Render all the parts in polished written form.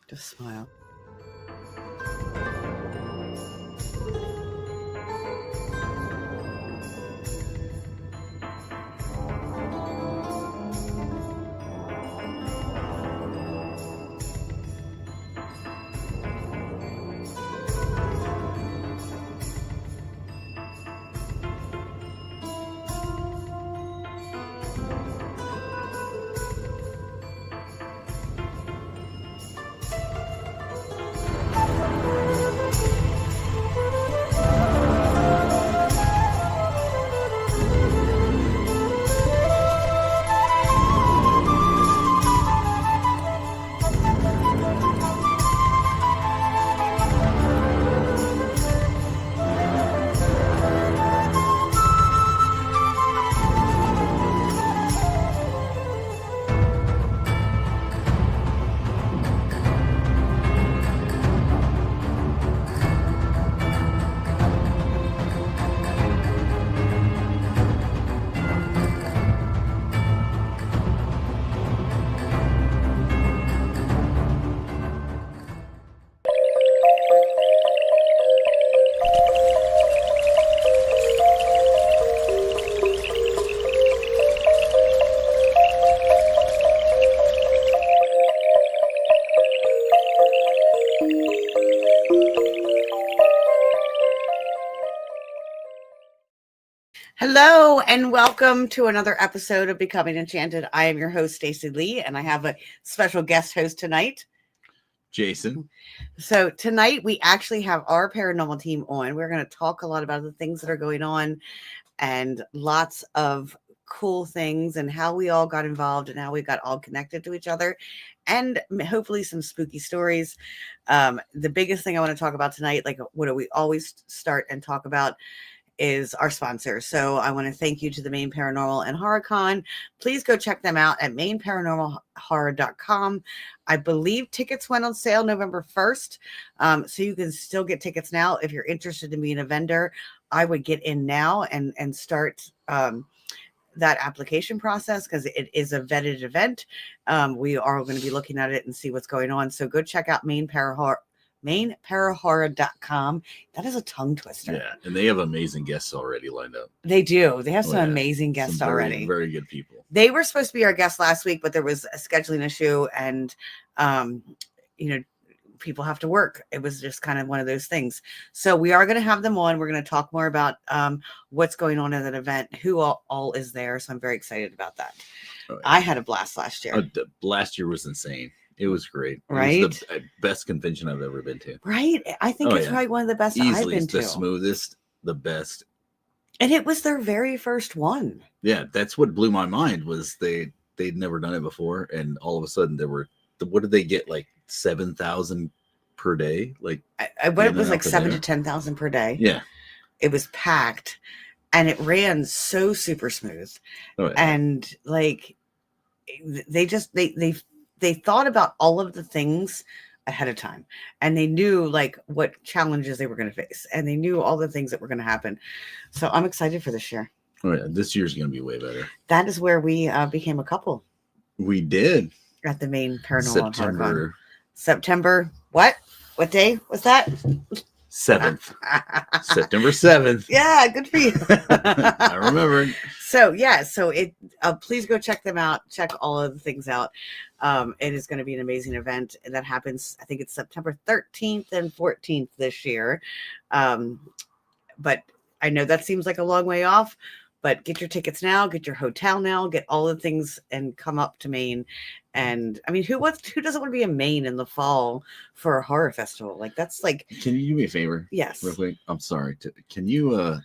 Just smile. Hello and welcome to another episode of Becoming Enchanted. I am your host, Stacey Lee, and I have a special guest host tonight, Jason. So tonight we actually have our paranormal team on. We're going to talk a lot about the things that are going on and lots of cool things and how we all got involved and how we got all connected to each other, and hopefully some spooky stories. The biggest thing I want to talk about tonight, like what do we always start and talk about, is our sponsor. So I want to thank you to the Maine Paranormal and Horror Con. Please go check them out at maineparanormalhorror.com. I believe tickets went on sale November 1st. So you can still get tickets now. If you're interested in being a vendor, I would get in now and start that application process, because it is a vetted event. We are going to be looking at it and see what's going on. So go check out maineparanormal.com. That is a tongue twister. Yeah, and they have amazing guests already lined up. They do. They have some amazing guests already. Very good people. They were supposed to be our guests last week, but there was a scheduling issue, and people have to work. It was just kind of one of those things. So we are going to have them on. We're going to talk more about what's going on at that event, who all is there. So I'm very excited about that. Oh, yeah. I had a blast last year. Last year was insane. It was great. Right? It was the best convention I've ever been to. Right? I think it's probably one of the best I've been to. The smoothest, the best. And it was their very first one. Yeah, that's what blew my mind, was they'd never done it before, and all of a sudden there were, what did they get, like 7,000 per day? Like it was like 7,000 to 10,000 per day. Yeah. It was packed, and it ran so super smooth. Oh, yeah. And like they thought about all of the things ahead of time, and they knew like what challenges they were going to face, and they knew all the things that were going to happen. So I'm excited for this year. Oh yeah, this year's going to be way better. That is where we became a couple. We did. At the Maine Paranormal September. What day was that? 7th. September 7th. Yeah, good for you. I remember. So yeah, please go check them out. Check all of the things out. It is going to be an amazing event, and that happens, I think it's September 13th and 14th this year. But I know that seems like a long way off, but get your tickets now, get your hotel now, get all the things, and come up to Maine. And I mean, who doesn't want to be in Maine in the fall for a horror festival? Like, that's like. Can you do me a favor? Yes. Real quick. I'm sorry. Can you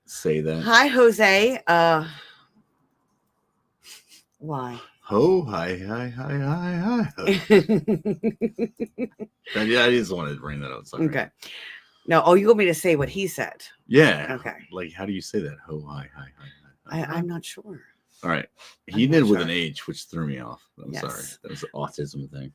say that? Hi, Jose. Why? Ho, hi. I just wanted to bring that up. Sorry. Okay. No, you want me to say what he said? Yeah. Okay. Like, how do you say that? Ho, hi. I'm not sure. All right. He did with an H, which threw me off. I'm sorry. That was an autism thing.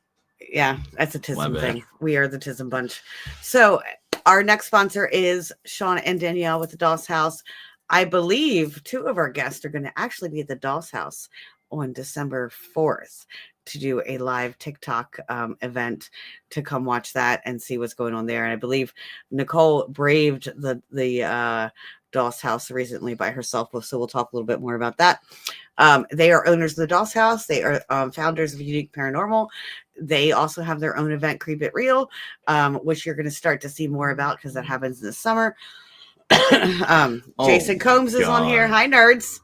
Yeah, that's a TISM thing. We are the TISM bunch. So our next sponsor is Sean and Danielle with the Doss House. I believe 2 of our guests are going to actually be at the Doss House on December 4th to do a live TikTok event to come watch that and see what's going on there. And I believe Nicole braved the Doss House recently by herself, so we'll talk a little bit more about that. They are owners of the Doss House. They are founders of Unique Paranormal. They also have their own event, Creep It Real, which you're going to start to see more about because that happens in the summer. Jason Combs is on here. Hi, nerds.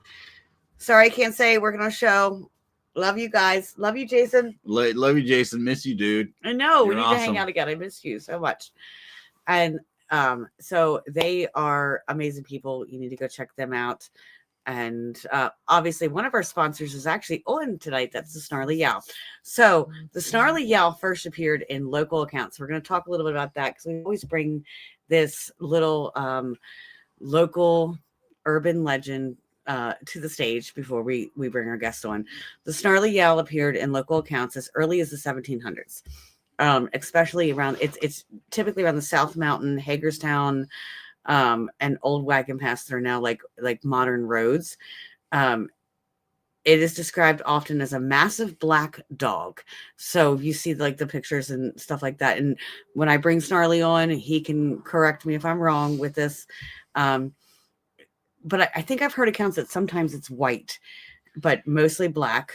Sorry, I can't say working on a show. Love you guys. Love you, Jason. Love you, Jason. Miss you, dude. I know. We need to hang out again. I miss you so much. And so they are amazing people. You need to go check them out. And obviously, one of our sponsors is actually on tonight. That's the Snarly Yowl. So the Snarly Yowl first appeared in local accounts. We're going to talk a little bit about that because we always bring this little local urban legend to the stage before we bring our guest on. The Snarly Yowl appeared in local accounts as early as the 1700s, especially around it's typically around the South Mountain, Hagerstown, and Old Wagon Pass that are now like modern roads. It is described often as a massive black dog. So you see like the pictures and stuff like that. And when I bring Snarly on, he can correct me if I'm wrong with this. But I think I've heard accounts that sometimes it's white, but mostly black.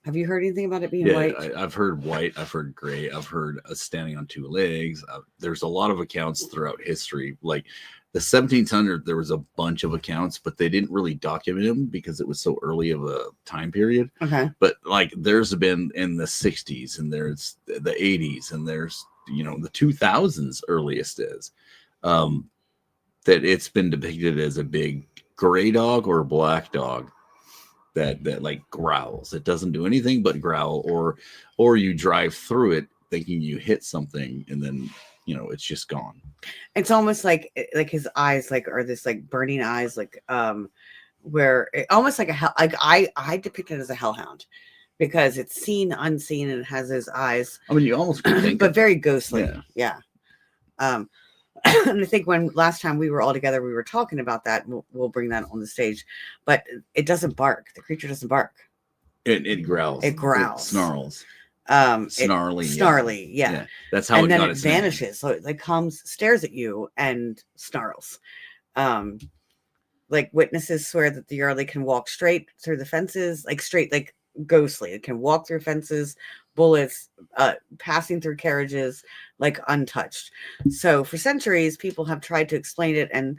Have you heard anything about it being white? I've heard white. I've heard gray. I've heard standing on two legs. There's a lot of accounts throughout history. Like the 1700s, there was a bunch of accounts, but they didn't really document them because it was so early of a time period. Okay. But like there's been in the 60s and there's the 80s and there's, the 2000s earliest is that it's been depicted as a big gray dog or a black dog that like growls. It doesn't do anything but growl, or you drive through it thinking you hit something and then it's just gone. It's almost like his eyes are this like burning eyes, where it, almost like I depict it as a hellhound because it's seen unseen and it has those eyes. I mean, you almost think but very ghostly. Yeah. And I think when last time we were all together, we were talking about that. We'll bring that on the stage, but it doesn't bark. The creature doesn't bark. It growls. It growls. It snarls. Snarly. Yeah. That's how and it then got it its vanishes. name. So it like comes, stares at you and snarls. Like witnesses swear that the Yardley can walk straight through the fences, like straight, like ghostly. It can walk through fences, bullets, passing through carriages, like untouched. So for centuries, people have tried to explain it, and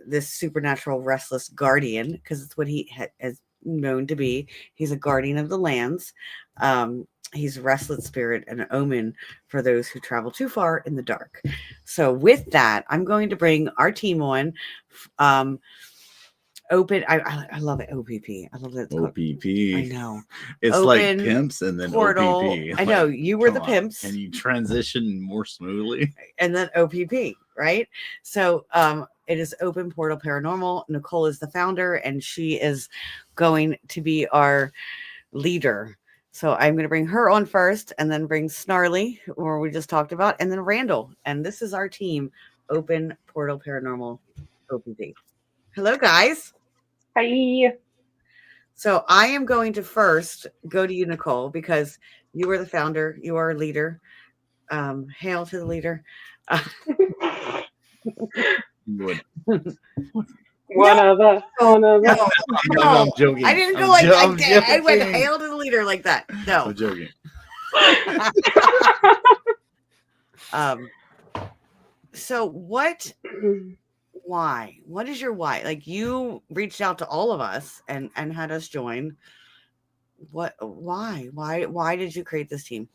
this supernatural restless guardian, because it's what he is known to be. He's a guardian of the lands. He's a restless spirit and an omen for those who travel too far in the dark. So with that, I'm going to bring our team on. Open. I love it. OPP. I love that. OPP. I know. It's Open like pimps and then portal. OPP. I know you were the pimps. Can you transition more smoothly? And then OPP, right? So it is Open Portal Paranormal. Nicole is the founder, and she is going to be our leader. So I'm going to bring her on first, and then bring Snarly, or we just talked about, and then Randall. And this is our team, Open Portal Paranormal OPP. Hello, guys. Hi. So I am going to first go to you, Nicole, because you are the founder. You are a leader. Hail to the leader. One of us. No, I'm joking. I didn't go like that. I went hail to the leader like that. No. I'm joking. So why? What is your why? Like you reached out to all of us and had us join. Why did you create this team?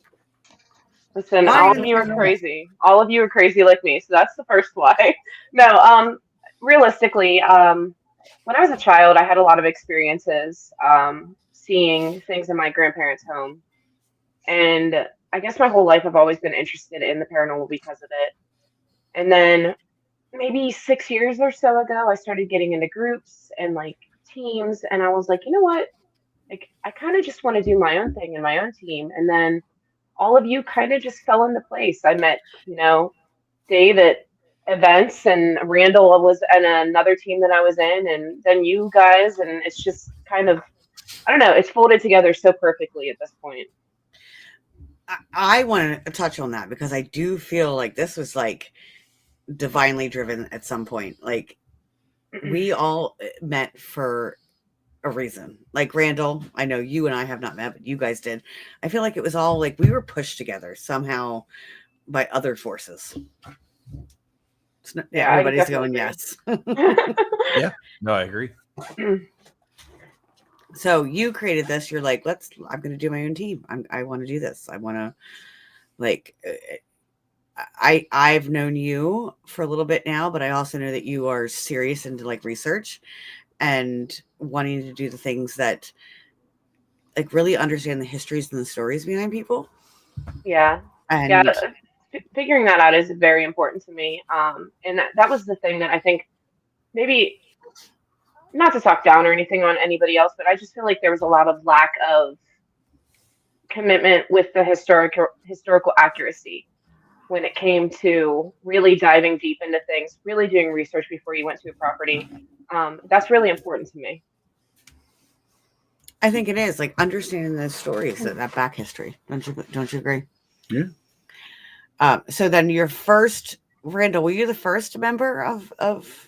Listen, all of you are crazy. All of you are crazy like me. So that's the first why. No, realistically, when I was a child, I had a lot of experiences seeing things in my grandparents' home. And I guess my whole life I've always been interested in the paranormal because of it. And then maybe 6 years or so ago, I started getting into groups and like teams. And I was like, you know what? Like, I kind of just want to do my own thing in my own team. And then all of you kind of just fell into place. I met, Dave at events, and Randall was in another team that I was in, and then you guys, and it's just kind of I don't know, it's folded together so perfectly at this point. I want to touch on that because I do feel like this was like divinely driven at some point. Like we all met for a reason. Like Randall, I know you and I have not met, but you guys did. I feel like it was all like we were pushed together somehow by other forces. Yeah, everybody's going yes. Yeah, no, I agree. So you created this. You're like, I'm going to do my own team. I want to do this. I want to like, I've known you for a little bit now, but I also know that you are serious into like research and wanting to do the things that like really understand the histories and the stories behind people. Yeah. And yeah, figuring that out is very important to me. And that was the thing that I think maybe not to talk down or anything on anybody else, but I just feel like there was a lot of lack of commitment with the historical accuracy when it came to really diving deep into things, really doing research before you went to a property. That's really important to me. I think it is like understanding those stories, that back history. Don't you agree? Yeah. So then your first, Randall, were you the first member of?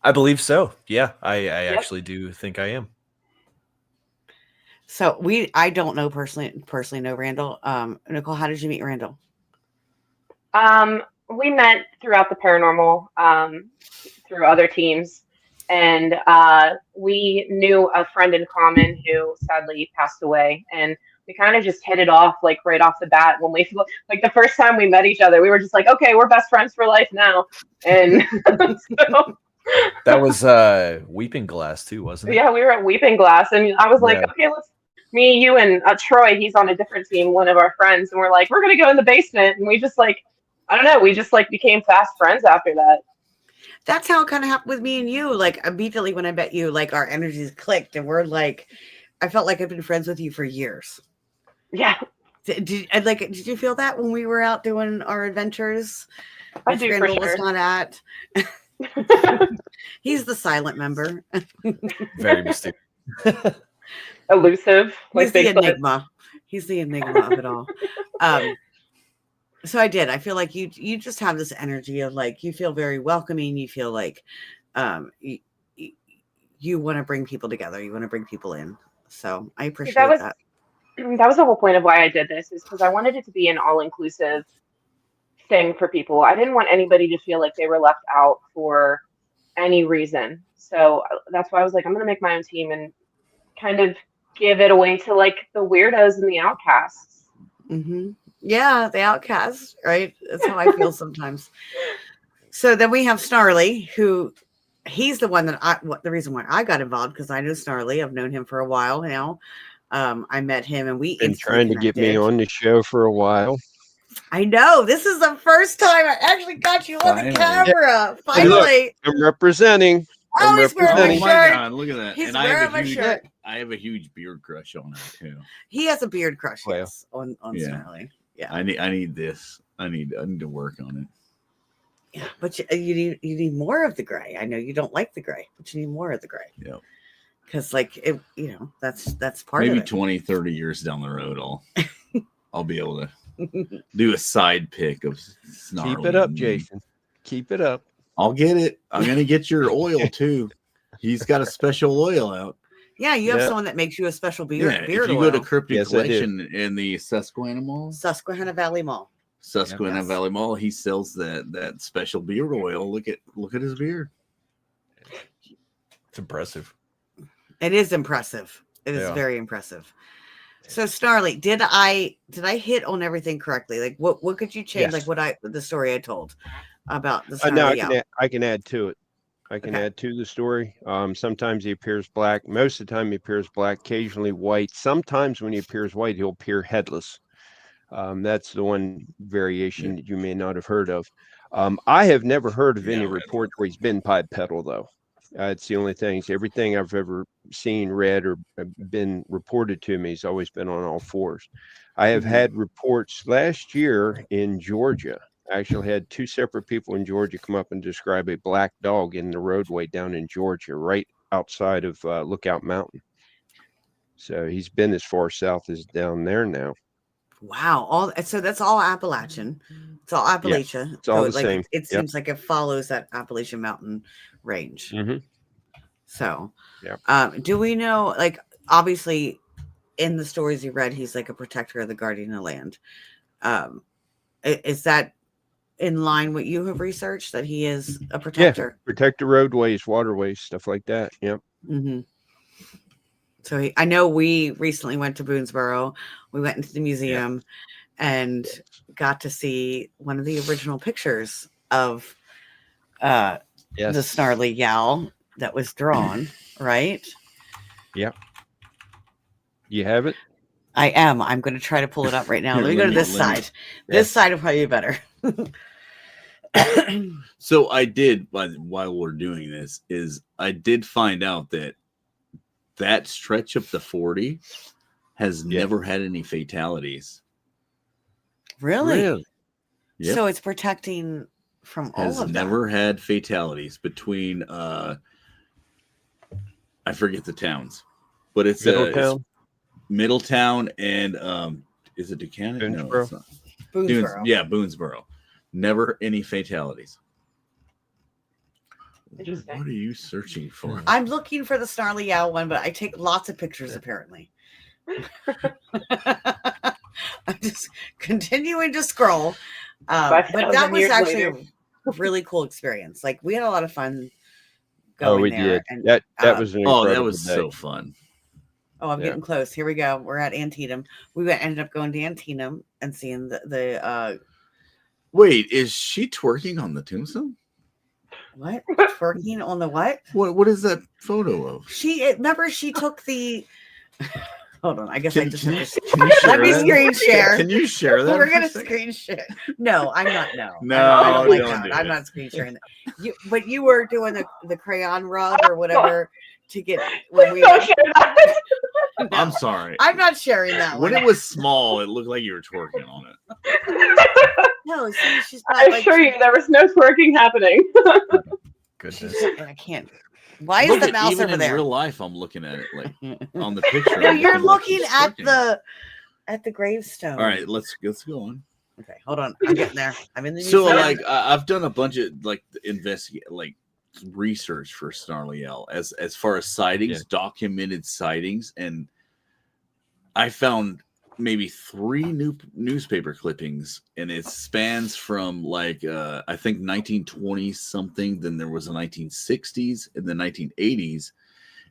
I believe so. Yeah, I actually do think I am. So I don't know personally know Randall. Nicole, how did you meet Randall? We met throughout the paranormal, through other teams, and we knew a friend in common who sadly passed away, and we kind of just hit it off like right off the bat when we like the first time we met each other. We were just like, okay, we're best friends for life now, and so. That was Weeping Glass too, wasn't it? Yeah, we were at Weeping Glass, and I was like, okay, me, you, and Troy, he's on a different team, one of our friends, and we're like, we're going to go in the basement, and we just like, I don't know, we just like became fast friends after that. That's how it kind of happened with me and you. Like immediately when I met you, like our energies clicked, and we're like, I felt like I've been friends with you for years. Yeah. Did you feel that when we were out doing our adventures? I do, Randall for sure. was not at. He's the silent member. Very mysterious. Elusive. He's the enigma. He's the enigma of it all. So I feel like you just have this energy of like, you feel very welcoming. You feel like you want to bring people together. You want to bring people in. So I appreciate that. That was the whole point of why I did this, is because I wanted it to be an all-inclusive thing for people. I didn't want anybody to feel like they were left out for any reason. So that's why I was like, I'm going to make my own team and kind of give it away to like the weirdos and the outcasts. Mm-hmm. Yeah, the outcasts, right? That's how I feel sometimes. So then we have Snarly, who he's the one that the reason why I got involved, because I know Snarly. I've known him for a while now. I met him and we been trying to get me on the show for a while. I know. This is the first time I actually got you on the camera. Finally. Look, I'm representing. Oh, he's wearing my shirt. God, look at that. He's and wearing my shirt. I have a huge beard crush on her too. He has a beard crush, Well, yes, on Snarly. Yeah. I need this. I need to work on it. Yeah, but you need more of the gray. I know you don't like the gray, but you need more of the gray. Yeah. Because like it, that's part of it. Maybe 20, 30 years down the road, I'll be able to do a side pick of Snarly. Keep it up, Jason. Keep it up. I'll get it. I'm gonna get your oil too. He's got a special oil out. Yeah, you have someone that makes you a special beard if you oil. go to Cryptid Collection in the Susquehanna Valley Mall, he sells that special beard oil. Look at his beard. It's impressive. It is impressive. It is very impressive. So Snarly, did I hit on everything correctly? Like what could you change? Yes. Like the story I told about the No, Snarly I can add to it. I can add to the story. Sometimes he appears black. Most of the time he appears black, occasionally white. Sometimes when he appears white, he'll appear headless. That's the one variation that you may not have heard of. I have never heard of any report where he's been bipedal, though. It's the only thing. Everything I've ever seen, read, or been reported to me has always been on all fours. I have had reports last year in Georgia. I actually had two separate people in Georgia come up and describe a black dog in the roadway down in Georgia, right outside of Lookout Mountain. So he's been as far south as down there now. Wow. So that's all Appalachian. It's all Appalachia. It's all So, the like, same. It seems like it follows that Appalachian mountain range. Mm-hmm. So, Yeah. Do we know, like, obviously in the stories you read, he's like a protector of the guardian of the land. Is that in line what you have researched, that he is a protector? Yeah, protect the roadways, waterways, stuff like that. Yep. Mm-hmm. So I know we recently went to Boonesboro. We went into the museum and got to see one of the original pictures of the Snarly Yowl that was drawn, right? Yep. You have it? I am. I'm going to try to pull it up right now. Let me go to this side. This side will probably be better. So I did, while we're doing this, is I did find out that stretch of the 40 has never had any fatalities. Really? Yep. So it's protecting from all of that. Has never had fatalities between I forget the towns, but it's Middletown and is it Buchanan? Boonesboro? No, it's not. Boonesboro. Boonesboro. Never any fatalities. Interesting. What are you searching for? I'm looking for the Snarly Yowl one, but I take lots of pictures apparently. I'm just continuing to scroll. But that was actually a really cool experience. Like, we had a lot of fun going we there. did. And That was an incredible that was day. so fun. Oh, I'm getting close. Here we go. We're at Antietam. We ended up going to Antietam and seeing the Wait, is she twerking on the tombstone? what? Twerking on the what? What is that photo of? Remember she took the hold on, I guess I just have to can you let me that? screen share. Can you share that? We're gonna screen share. No, I'm not. No, I don't like don't that. do I'm it. not screen sharing that. But you were doing the crayon rub or whatever to get when we. Don't share that. No, I'm sorry. I'm not sharing that When one. it was small, it looked like you were twerking on it. No, see, she's got, I assure you, there was no twerking happening. Goodness. I can't. Why is the mouse even over in there? real life, I'm looking at it like on the picture. No, you're I'm like, looking she's at twerking. the gravestone. All right, let's go on. Okay, hold on. I'm getting there. I'm in the So, museum. like, I've done a bunch of research for Snarly Owl as far as sightings, documented sightings, and I found maybe 3 new newspaper clippings, and it spans from I think 1920 something. Then there was a 1960s and the 1980s,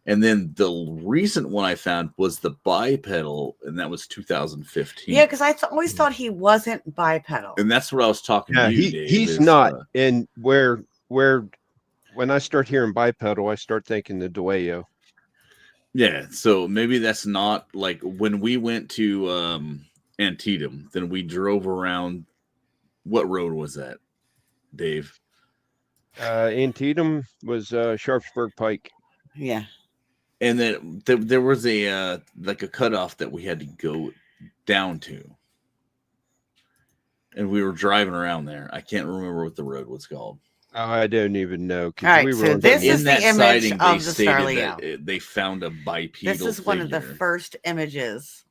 and then the recent one I found was the bipedal, and that was 2015. Yeah, because I always thought he wasn't bipedal. And that's what I was talking to you, Dave. He's not. And where when I start hearing bipedal, I start thinking the Dueño. Yeah, so maybe that's not like when we went to Antietam, then we drove around. What road was that, Dave? Antietam was Sharpsburg Pike. Yeah. And then there was a cutoff that we had to go down to. And we were driving around there. I can't remember what the road was called. Oh, I don't even know. All right, we so were this is in the that image sighting, of they the stated Snarly that Owl. they found a bipedal. This is one of the figure. first images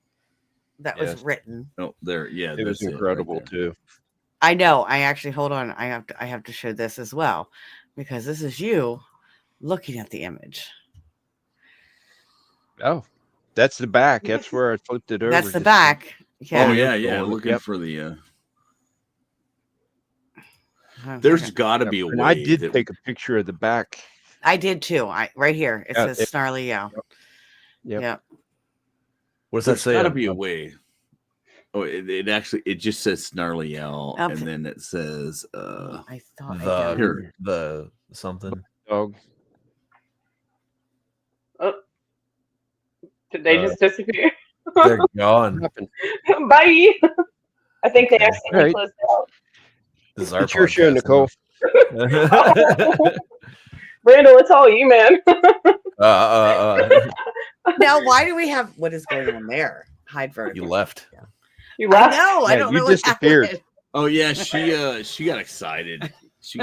that was written. Oh, there, yeah, it was incredible too. I know. I actually hold on. I have to show this as well, because this is you looking at the image. Oh, that's the back. That's where I flipped it over. That's the back. Yeah. Oh yeah. Looking for the. There's got to be a way. And I did take a picture of the back. I did too. Right here. It says Snarly Owl. Yep. What does that say? There's got to be a way. Oh, it just says Snarly Owl, and then it says I thought the something dog. Oh, did they just disappear? They're gone. Bye. I think they accidentally closed out. This is our It's your show, Nicole. Randall, it's all you, man. Now, why do we have what is going on there? Hide vertical. You left. You left. No, I don't know what disappeared. happened. Oh yeah, she got excited. She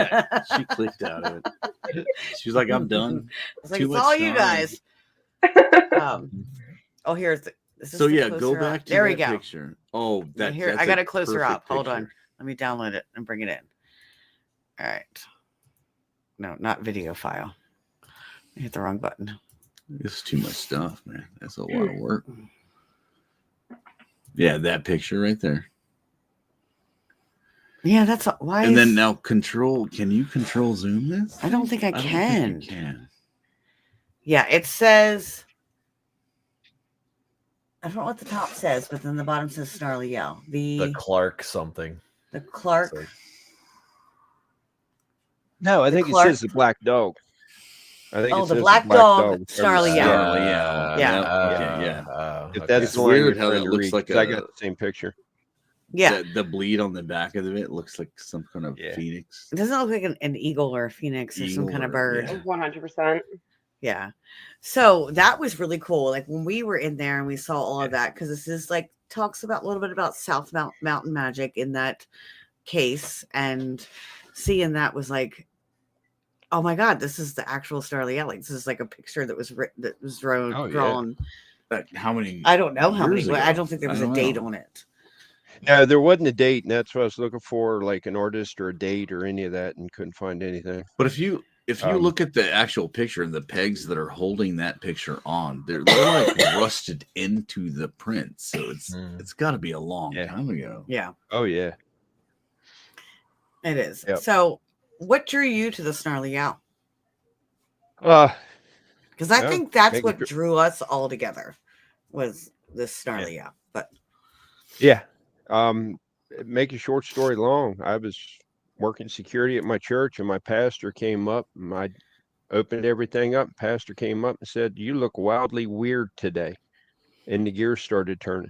clicked out of it. She was like, "I'm done." It's like, Too it's much all you snarling. guys. Oh, here's the. Is this So the yeah, go closer up? back to There we that go. picture. Oh, Yeah, here, that's I got a it closer perfect up. Hold on. picture. Let me download it and bring it in. All right. No, not video file. I hit the wrong button. It's too much stuff, man. That's a lot of work. Yeah, that picture right there. Yeah, that's why. And then now control. Can you control zoom this? I don't think I can. Don't think you can. Yeah, it says. I don't know what the top says, but then the bottom says Snarly Yell. The Clark something. The Clark. So- No, I think Clark- it says the black dog. I think Oh, it the says black dog, Snarly Yell. Snarly Yell. Yeah. Okay, yeah. If okay. that's It's the line weird you're how trying that to looks read, like 'cause I a- got the same picture. Yeah. The bleed on the back of it looks like some kind of Yeah. phoenix. It doesn't look like an eagle or a phoenix or some Eagle kind of or- bird. yeah. 100%. Yeah. So that was really cool. Like when we were in there and we saw all of that, because this is like talks about a little bit about South Mountain magic in that case, and seeing that was like, oh my God, this is the actual Snarly Yell. Like, this is like a picture that was drawn. Oh, yeah. drawn. How many? I don't know how many. years I ago? don't think there was I a don't date know. on it. No, there wasn't a date, and that's what I was looking for, like an artist or a date or any of that, and couldn't find anything. But if you look at the actual picture and the pegs that are holding that picture on, they're like rusted into the print. So it's got to be a long time ago. Yeah, Oh yeah. it is. Yep. So, what drew you to the Snarly Yell? Because I Well, think that's make it what dr- drew us all together was this Snarly Yell. But Yeah. Make a short story long. I was working security at my church, and my pastor came up, and I opened everything up. Pastor came up and said, "You look wildly weird today." And the gears started turning.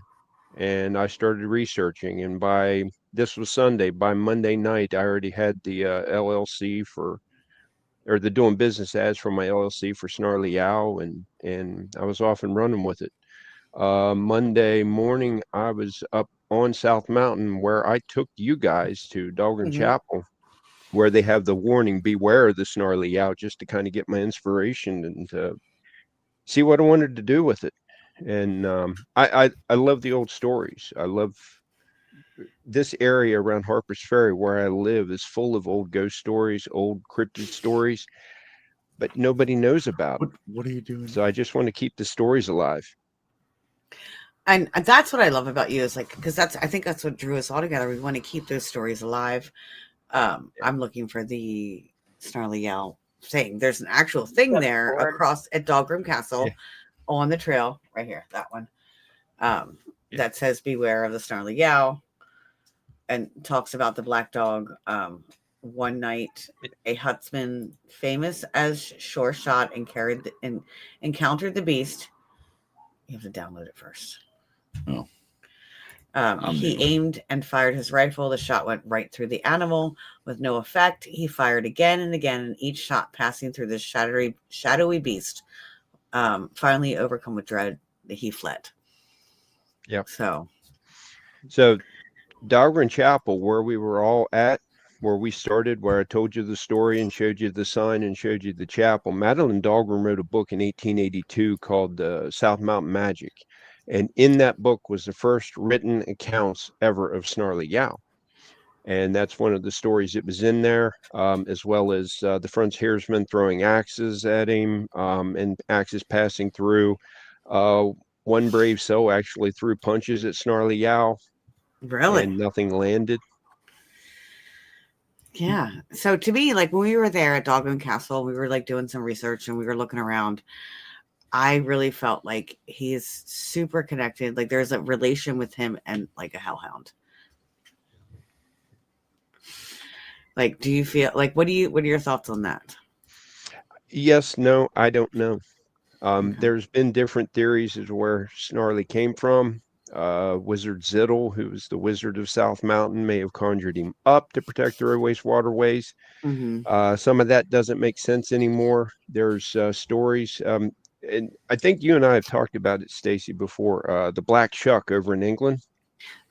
And I started researching. And this was Sunday, by Monday night, I already had the LLC or the doing business ads for my LLC for Snarly Owl, and I was off and running with it. Monday morning, I was up on South Mountain where I took you guys to Dahlgren Chapel, where they have the warning, beware of the Snarly Owl, just to kind of get my inspiration and to see what I wanted to do with it. And I love the old stories. I love this area around Harper's Ferry where I live is full of old ghost stories, old cryptid stories, but nobody knows about them. What are you doing? So I just want to keep the stories alive. and that's what I love about you is like, because I think that's what drew us all together. We want to keep those stories alive. I'm looking for the Snarly Yell thing. There's an actual thing That's there bored. across at Dahlgren Castle on the trail right here. That one that says "Beware of the Snarly Yell" and talks about the black dog. One night, a huntsman famous as Sure Shot encountered the beast. You have to download it first. Oh. He aimed and fired his rifle. The shot went right through the animal with no effect. He fired again and again, and each shot passing through this shadowy beast. Finally overcome with dread, he fled. Yep. So Dahlgren Chapel, where we were all at, where we started, where I told you the story and showed you the sign and showed you the chapel. Madeline Dahlgren wrote a book in 1882 called South Mountain Magic. And in that book was the first written accounts ever of Snarly Yow. And that's one of the stories that was in there, as well as the frontiersmen throwing axes at him and axes passing through. One brave soul actually threw punches at Snarly Yow. really, And nothing landed. yeah. So to me, like when we were there at Dahlgren Castle, we were like doing some research and we were looking around. I really felt like he's super connected. Like there's a relation with him and like a hellhound. Like, do you feel like what are your thoughts on that? Yes, no, I don't know. Okay. There's been different theories as to where Snarly came from. Wizard Ziddle, who was the wizard of South Mountain, may have conjured him up to protect the roadways, waterways. Some of that doesn't make sense anymore. There's stories, and I think you and I have talked about it, Stacy, before. The Black Shuck over in England.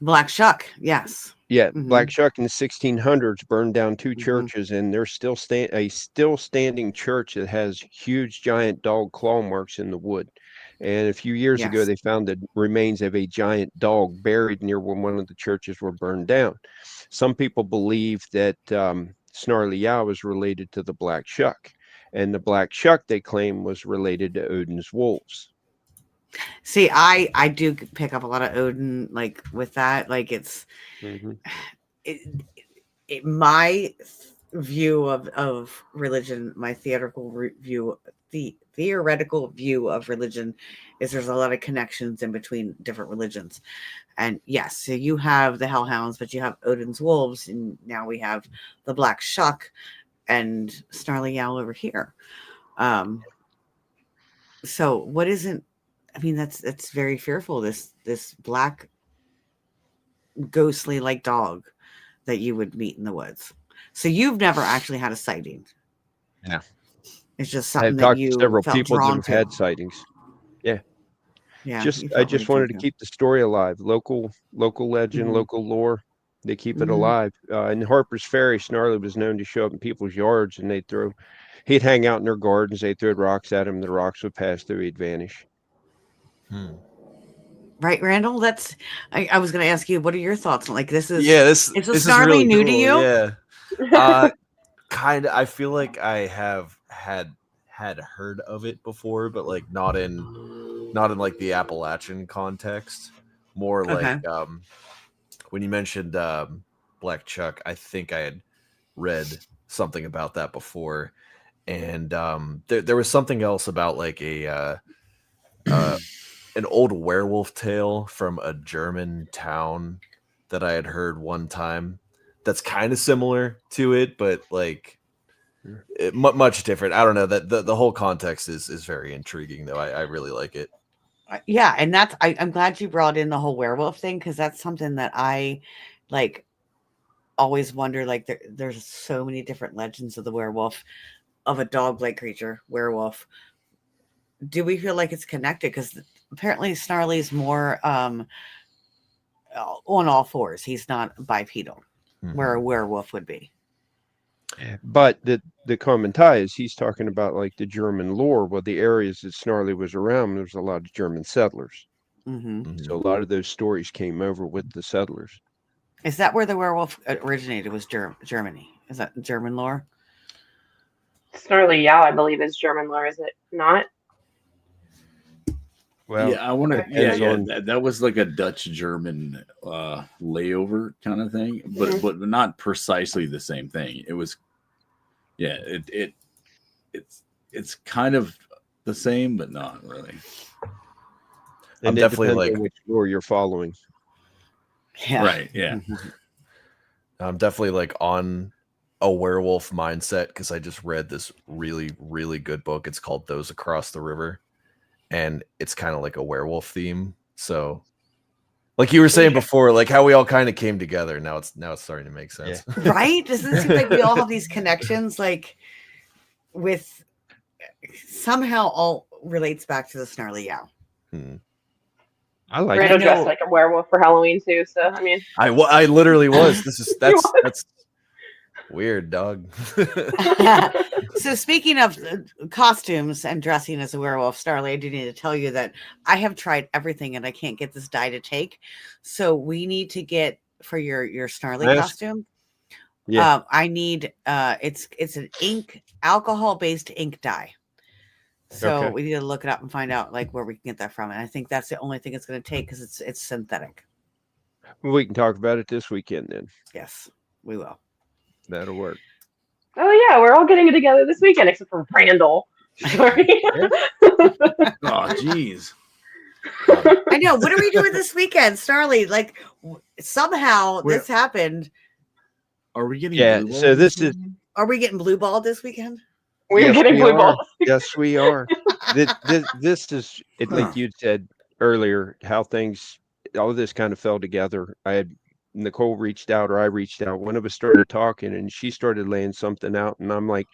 Black Shuck, yes. Yeah, Mhm. Black Shuck in the 1600s burned down two Mhm. churches, and there's still a still standing church that has huge giant dog claw marks in the wood. And a few years ago, Yes. they found the remains of a giant dog buried near where one of the churches were burned down. Some people believe that Snarly Yow is related to the Black Shuck, and the Black Shuck they claim was related to Odin's wolves. See, I do pick up a lot of Odin, like with that. Like hmm it, my view of religion, my theoretical view of religion is there's a lot of connections in between different religions. And yes, so you have the Hellhounds, but you have Odin's wolves, and now we have the Black Shuck and Snarly Yow over here. So what isn't, I mean, that's very fearful, this black ghostly like dog that you would meet in the woods. So you've never actually had a sighting. Yeah. It's just I've something that talked to you several felt people that drawn have to. had sightings. Yeah. Yeah, you I felt really just drawn wanted to to. keep the story alive. Local legend, Mhm. local lore. They keep it Mhm. alive. In Harper's Ferry, Snarly was known to show up in people's yards, and he'd hang out in their gardens. They'd throw rocks at him. The rocks would pass through. He'd vanish. Right, Randall? I was going to ask you, what are your thoughts on, like, this is a this is Snarly really new to cool. you? Yeah. Kind of. I feel like I have had heard of it before, but like not in like the Appalachian context. More like Okay. when you mentioned Black Chuck, I think I had read something about that before, and there was something else about like a an old werewolf tale from a German town that I had heard one time. That's kind of similar to it, but like much different. I don't know, that the whole context is very intriguing though. I really like it. Yeah, and I'm glad you brought in the whole werewolf thing, because that's something that I like always wonder. Like there's so many different legends of the werewolf, of a dog-like creature, werewolf. Do we feel like it's connected? Because apparently Snarly's more on all fours. He's not bipedal, where a werewolf would be. But the common tie is he's talking about like the German lore. Well, the areas that Snarly was around, there's a lot of German settlers. Hmm. So a lot of those stories came over with the settlers. Is that where the werewolf originated? Was Germany? Is that German lore? Snarly Yow, I believe, is German lore, is it not? Well, yeah, I want to. Yeah, depends yeah. on- That was like a Dutch German layover kind of thing, Mhm. but not precisely the same thing. It was, yeah. It's kind of the same, but not really. I'm and it definitely depends like on which lore you're following. Yeah. Right. Yeah. I'm definitely like on a werewolf mindset because I just read this really, really good book. It's called Those Across the River, and it's kind of like a werewolf theme. So, like you were saying before, like how we all kind of came together. Now it's starting to make sense. Right? Doesn't it seem like we all have these connections, like with somehow all relates back to the Snarly Yow. I like Randall it. dressed like a werewolf for Halloween too, so I mean, I literally was. You That's weird, dog. So speaking of costumes and dressing as a werewolf, Starly, I do need to tell you that I have tried everything and I can't get this dye to take. So we need to get for your Snarly Mask? costume. Yeah. I need it's an alcohol based ink dye. So Okay. we need to look it up and find out like where we can get that from. And I think that's the only thing it's going to take because it's synthetic. We can talk about it this weekend then. Yes, we will. That'll work. oh yeah, we're all getting it together this weekend except for Randall. Sorry. Oh, geez. I know. What are we doing this weekend, Starly? Like somehow We're- this happened. Are we getting? Yeah, blue so balls this this is- weekend? Are we getting blue balled this weekend? We're Yes, getting we blue are. balls. Yes, we are. This is it, Huh. like you said earlier, how things all of this kind of fell together. I had Nicole reached out or I reached out. One of us started talking and she started laying something out, and I'm like,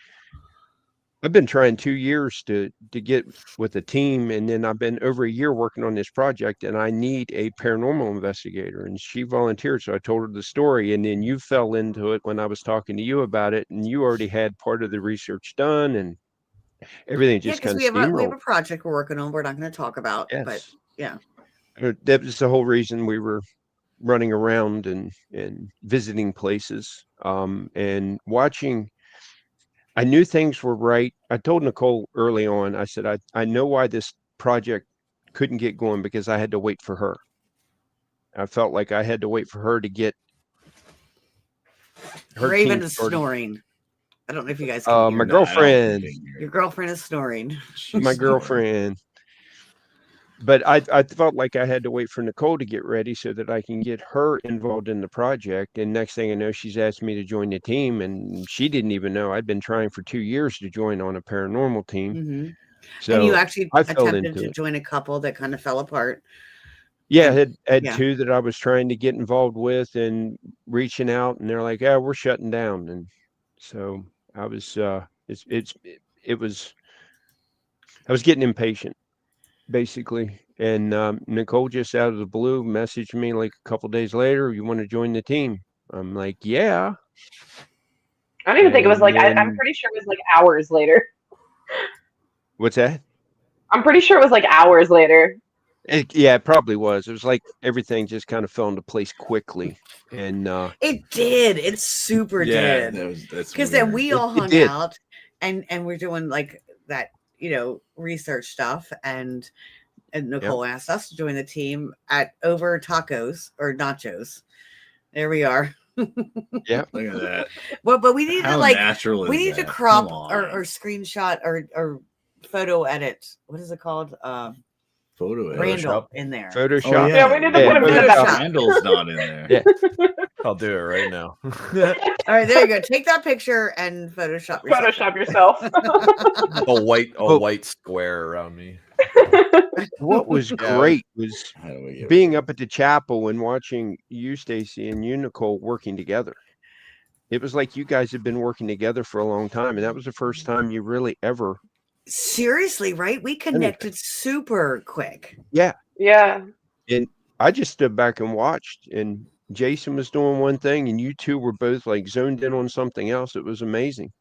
I've been trying 2 years to get with a team, and then I've been over a year working on this project, and I need a paranormal investigator. And she volunteered, so I told her the story, and then you fell into it when I was talking to you about it, and you already had part of the research done, and everything Yeah, just because kind of we have steamrolled. a project we're working on. We're not going to talk about, but Yes, yeah. that was the whole reason we were running around and visiting places, and watching. I knew things were right. I told Nicole early on, I said, I know why this project couldn't get going because I had to wait for her. I felt like I had to wait for her to get her Raven team is started. snoring. I don't know if you guys can hear My it. No, I don't think girlfriend, they can hear Your it. girlfriend is snoring. She's my snoring. girlfriend. But I felt like I had to wait for Nicole to get ready so that I can get her involved in the project. And next thing I know, she's asked me to join the team, and she didn't even know I'd been trying for 2 years to join on a paranormal team. Hmm. So And you actually I fell attempted into to it. join a couple that kind of fell apart. Yeah, I And had yeah, two that I was trying to get involved with and reaching out, and they're like, "Yeah, we're shutting down." And so I was, it was, I was getting impatient, basically. And Nicole just out of the blue messaged me like a couple days later, "You want to join the team?" I'm like, "Yeah." I don't even think it was And like I'm then pretty sure it was like hours later. what's that? I'm pretty sure it was like hours later. Yeah, it probably was. It was like everything just kind of fell into place quickly, and it did. It super Yeah, did. that's Because then weird. we all it hung did. out and we're doing like that, research stuff. And Yep. Nicole asked us to join the team at over tacos or nachos. There we are. Yep. Look at that. But we need How to natural is we need to that? crop Come or on. screenshot or photo edit. What is it called? Photo edit. Randall in there. Oh Photoshop. Yeah, we need to Yeah, put him in the Photoshop. background. Randall's not in there. Yeah. I'll do it right now. All right, there you go. Take that picture and Photoshop yourself. Photoshop yourself. a white square around me. What was Yeah. great was How do we get being rid up at the chapel and watching you, Stacy, and you, Nicole, working together. It was like you guys had been working together for a long time, and that was the first time you really ever. Seriously, right? We connected super quick. Yeah. Yeah. And I just stood back and watched, and Jason was doing one thing, and you two were both like zoned in on something else. It was amazing.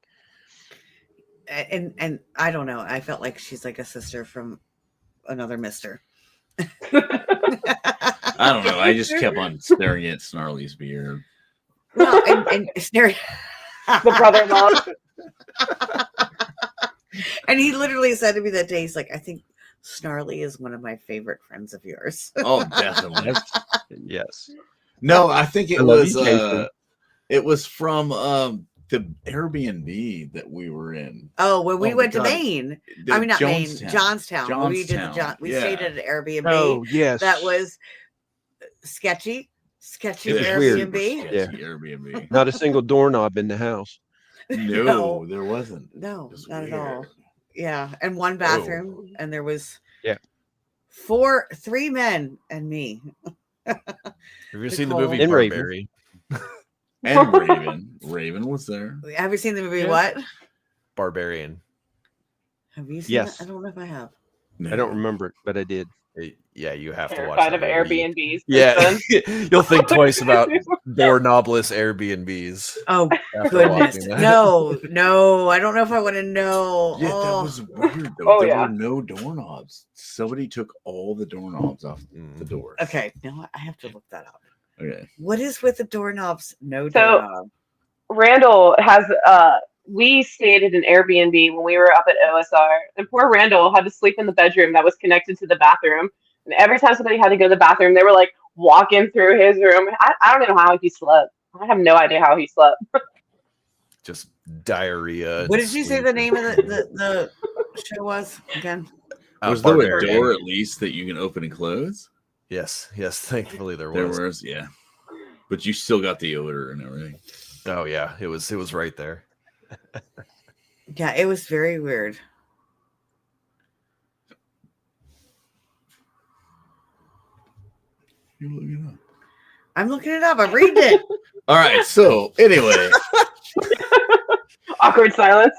And I don't know. I felt like she's like a sister from another mister. I don't know. I just kept on staring at Snarly's beard. Well, and The brother-in-law. And he literally said to me that day, he's like, I think Snarly is one of my favorite friends of yours. Oh, definitely. Yes. No, I think it I love was you, Jason. it was from the Airbnb that we were in. Oh, when we Oh, went to God. Maine. The I mean, not Jonestown. Maine, Johnstown. When we did Johnstown, we yeah. stayed at an Airbnb. Oh, yes. That was sketchy It was weird. Airbnb. super Yeah. sketchy Airbnb. Not a single doorknob in the house. No, there wasn't. No, It was not weird. at all. Yeah, and one bathroom, and there was Yeah. 3 men and me. Have you seen the Nicole. movie And Raven. Barbarian? And Raven. Raven was there. Have you seen the movie? Yeah. What? Barbarian. Have you seen Yes. it? I don't know if I have. I don't remember it, but I did. Yeah, you have to watch Terrified that of movie. Airbnbs. Yeah, you'll think twice about doorknobless Airbnbs. Oh after goodness, watching that. no! I don't know if I want to know. Yeah, Oh. that was weird though. Oh, there yeah. were no doorknobs. Somebody took all the doorknobs off the doors. Okay, no, I have to look that up. Okay. What is with the doorknobs? No So- doorknob. Randall has we stayed at an Airbnb when we were up at OSR, and poor Randall had to sleep in the bedroom that was connected to the bathroom. And every time somebody had to go to the bathroom, they were like walking through his room. I don't know how he slept. I have no idea how he slept. Just diarrhea. What did you say the name of the show was again? Was there a Barbarian. door at least that you can open and close? Yes, thankfully there There was. was, yeah. But you still got the odor and everything. Oh yeah, it was right there. Yeah, it was very weird. You look it up. I'm looking it up. I'm reading it. All right. So anyway, Awkward silence.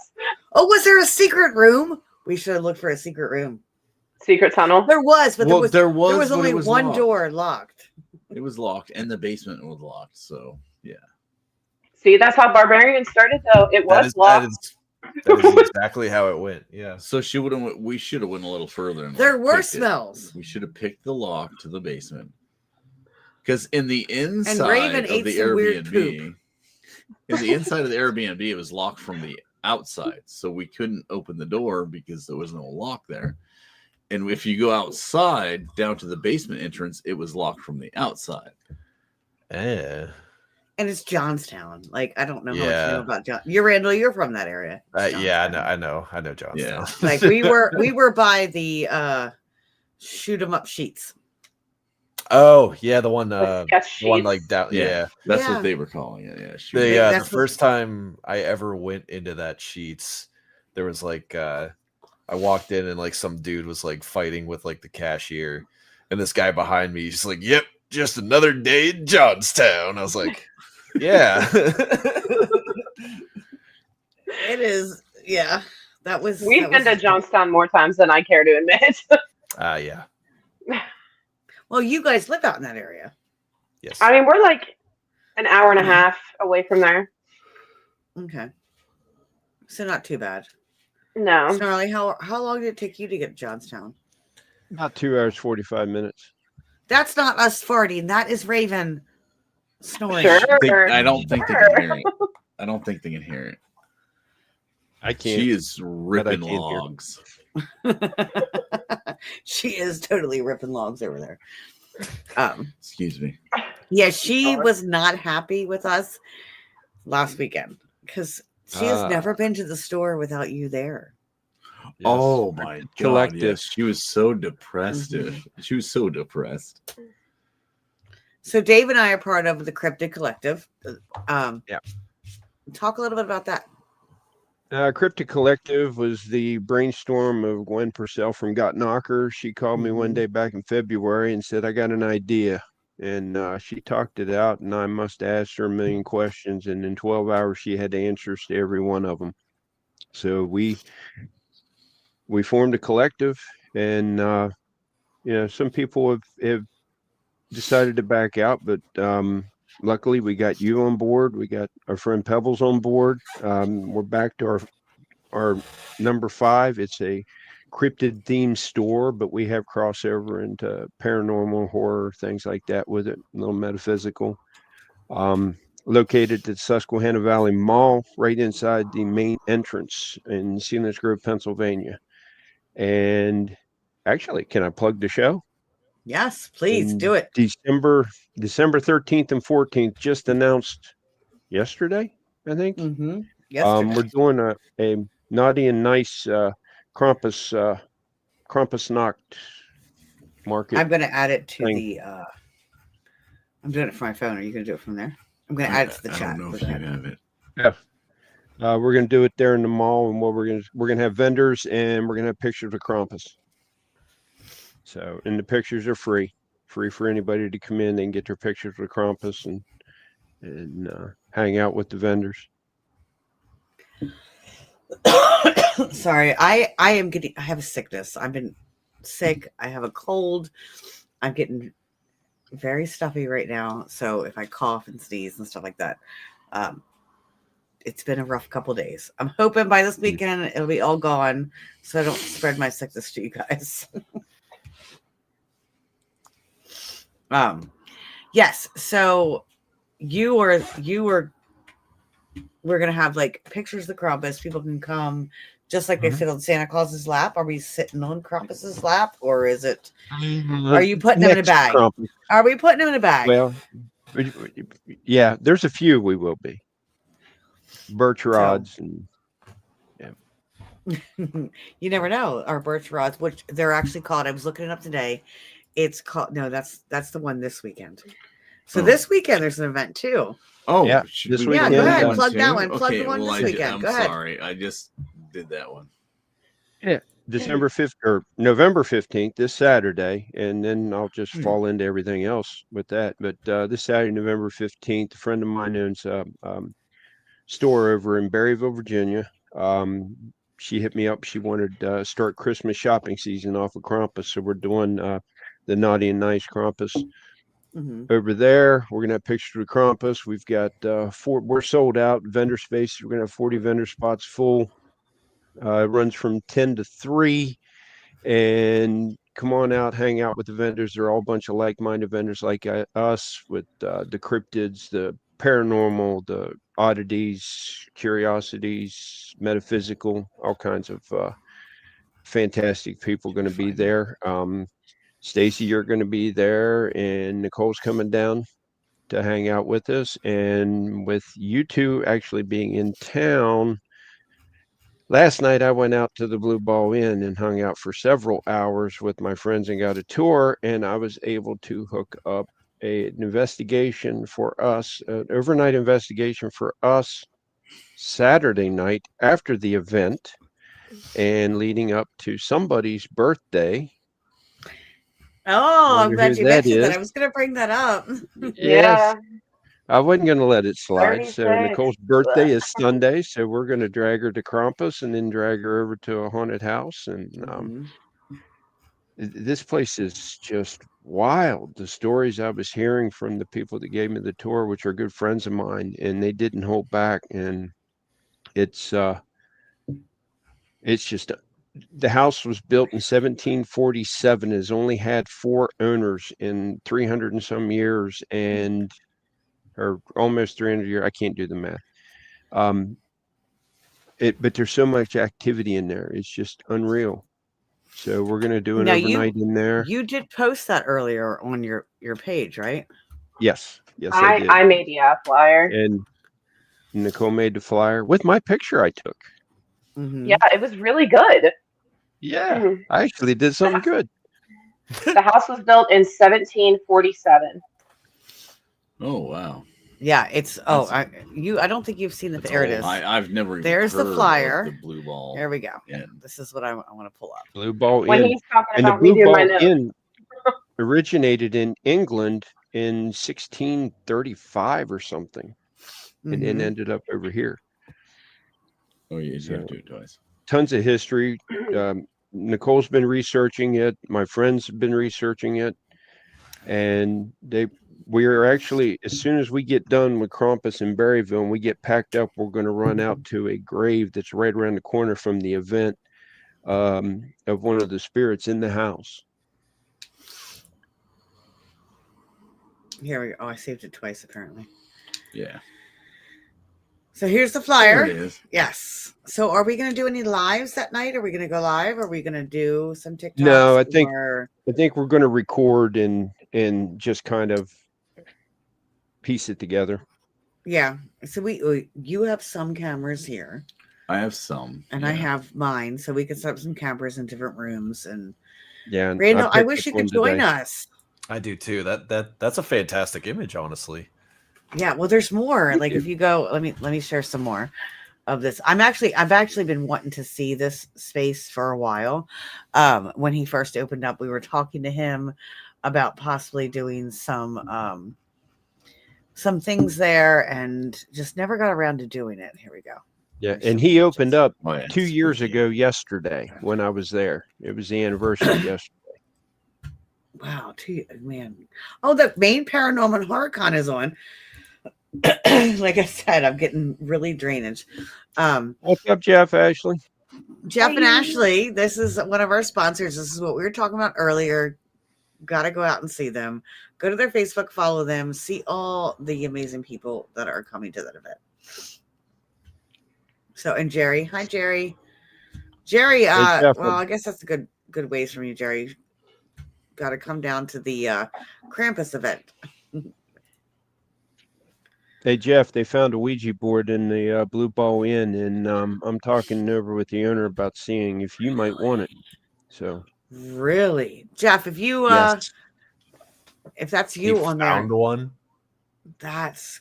Oh, was there a secret room? We should have looked for a secret room. Secret tunnel. There was, but Well, there was but only it was one locked. door locked. It was locked, and the basement was locked. So yeah. See, that's how Barbarian started, though. It That was is locked. that is exactly how it went. Yeah. So we should have went a little further. And There were picked it. smells. We should have picked the lock to the basement. Because in the inside Raven of ate the some weird Airbnb, in the inside of the Airbnb, it was locked from the outside, so we couldn't open the door because there was no lock there. And if you go outside down to the basement entrance, it was locked from the outside. Yeah. And it's Johnstown. Like, I don't know how much you Yeah. know about John. You're Randall. You're from that area. It's Yeah, Johnstown. I know Johnstown. Yeah. Like we were by the shoot 'em up sheets. Oh yeah, the one Sketch the one sheets. like that. Yeah. That's Yeah. what they were calling it. Yeah, sure. The That's what- first time I ever went into that Sheets, there was like I walked in and like some dude was like fighting with like the cashier, and this guy behind me, he's like, "Yep, just another day in Johnstown." I was like, "Yeah." It is. Yeah, that was. We've been to Johnstown more times than I care to admit. Yeah. Well, you guys live out in that area. Yes. I mean, we're like an hour and a half away from there. Okay, so not too bad. No. Snarly, how long did it take you to get to Johnstown? About 2 hours 45 minutes. That's not us farting. That is Raven snoring. Sure. I don't think they can hear it. I don't think they can hear it. I can't. She is ripping can't hear. logs. She is totally ripping logs over there. Excuse me. Yeah, she was not happy with us last weekend because she has never been to the store without you there. Yes. Oh my god! Collective. Yes, she was so depressed. Mm-hmm. She was so depressed. So Dave and I are part of the Cryptid Collective. Yeah. Talk a little bit about that. Cryptic Collective was the brainstorm of Gwen Purcell from Got Knocker. She called me one day back in February and said, "I got an idea." And she talked it out, and I must ask her a million questions. And in 12 hours, she had answers to every one of them. So we formed a collective, and some people have decided to back out, but luckily we got you on board. We got our friend Pebbles on board. We're back to our number 5. It's a cryptid themed store, but we have crossover into paranormal, horror, things like that with it, a little metaphysical. Located at the Susquehanna Valley Mall, right inside the main entrance in Sealands Grove, Pennsylvania. And actually, can I plug the show? Yes, please In do it. December 13th and 14th, just announced yesterday, I think. Mm-hmm. Yesterday. We're doing a naughty and nice Krampus Nacht market. I'm going to add it to thing. the. I'm doing it from my phone. Are you going to do it from there? I'm going to add it to the I chat. don't know if you have it. We're going to do it there in the mall, and what we're going to have vendors, and we're going to have pictures of Krampus. So, and the pictures are free for anybody to come in and get their pictures with Krampus and hang out with the vendors. Sorry, I have a sickness. I've been sick. I have a cold. I'm getting very stuffy right now. So if I cough and sneeze and stuff like that, it's been a rough couple days. I'm hoping by this weekend it'll be all gone, so I don't spread my sickness to you guys. Yes. So we're gonna have like pictures of the Krampus. People can come just like they sit on Santa Claus's lap. Are we sitting on Krampus's lap, or is it? Are you putting them in a bag? Krampus. Are we putting them in a bag? Well, yeah, there's a few we will be. Birch rods and You never know. Our birch rods, which they're actually called. I was looking it up today. It's called that's the one this weekend. So this weekend there's an event too. Oh, Yeah, should this we weekend, do go ahead, one plug too? that one. Plug Okay, the one this I weekend. I'm Go ahead. sorry, I just did that one. December 5th or November 15th, this Saturday, and then I'll just fall into everything else with that. But this Saturday, November 15th, a friend of mine owns a store over in Berryville, Virginia. she hit me up. She wanted to start Christmas shopping season off of Krampus. So we're doing the Naughty and Nice Krampus over there. We're going to have pictures of Krampus. We've got we're sold out vendor space. We're going to have 40 vendor spots full. It runs from 10 to 3. And come on out, hang out with the vendors. They're all a bunch of like-minded vendors like us with the cryptids, the paranormal, the oddities, curiosities, metaphysical, all kinds of fantastic people going to be there. Stacy, you're going to be there, and Nicole's coming down to hang out with us. And with you two actually being in town, last night I went out to the Blue Ball Inn and hung out for several hours with my friends and got a tour, and I was able to hook up an investigation for us, an overnight investigation for us Saturday night after the event and leading up to somebody's birthday. Oh, I'm glad you mentioned that. Is. I was going to bring that up. Yes. Yeah. I wasn't going to let it slide. 36. So Nicole's birthday is Sunday, so we're going to drag her to Krampus and then drag her over to a haunted house. And this place is just wild. The stories I was hearing from the people that gave me the tour, which are good friends of mine, and they didn't hold back. And it's just the house was built in 1747. Has only had 4 owners in 300 and some years, and or almost 300 years. I can't do the math. But there's so much activity in there. It's just unreal. So we're going to do an overnight in there. You did post that earlier on your page, right? Yes. Yes, I did. I made a flyer. And Nicole made the flyer with my picture I took. Yeah, it was really good. Yeah, I actually did something good. The house was built in 1747. Oh wow! Yeah, it's I don't think you've seen it. There it is. I've never. There's the flyer. The Blue Ball. There we go. Yeah. This is what I want to pull up. Blue Ball when Inn. He's talking and about the Blue me doing Ball my Inn originated in England in 1635 or something, and then ended up over here. Oh, you have to do it twice. Tons of history. Nicole's been researching it. My friends have been researching it, and we are actually, as soon as we get done with Krampus in Berryville and we get packed up, we're going to run out to a grave that's right around the corner from the event of one of the spirits in the house. Here we go. Oh, I saved it twice apparently. Yeah. So here's the flyer. There it is. Yes. So are we going to do any lives that night? Are we going to go live? Are we going to do some TikToks? No, I think we're going to record and just kind of piece it together. Yeah. So you have some cameras here. I have some. And I have mine. So we can set up some cameras in different rooms. And yeah, Randall, I wish you could join us. I do too. That's a fantastic image, honestly. Yeah, well, there's more. Like if you go, let me share some more of this. I've actually been wanting to see this space for a while. When he first opened up, we were talking to him about possibly doing some things there, and just never got around to doing it. Here we go. Yeah, and he opened up 2 years ago yesterday when I was there. It was the anniversary yesterday. Wow, man. Oh, the main Paranormal Horror Con is on. Like I said, I'm getting really drainage. What's up, Jeff, Ashley? Jeff and Ashley, this is one of our sponsors. This is what we were talking about earlier. Got to go out and see them. Go to their Facebook, follow them, see all the amazing people that are coming to that event. So, and Jerry. Hi, Jerry. Jerry, well, I guess that's a good ways from you, Jerry. Got to come down to the Krampus event. Hey, Jeff, they found a Ouija board in the Blue Ball Inn, and I'm talking over with the owner about seeing if you might want it. So really, Jeff, if you if that's you on there, found one. That's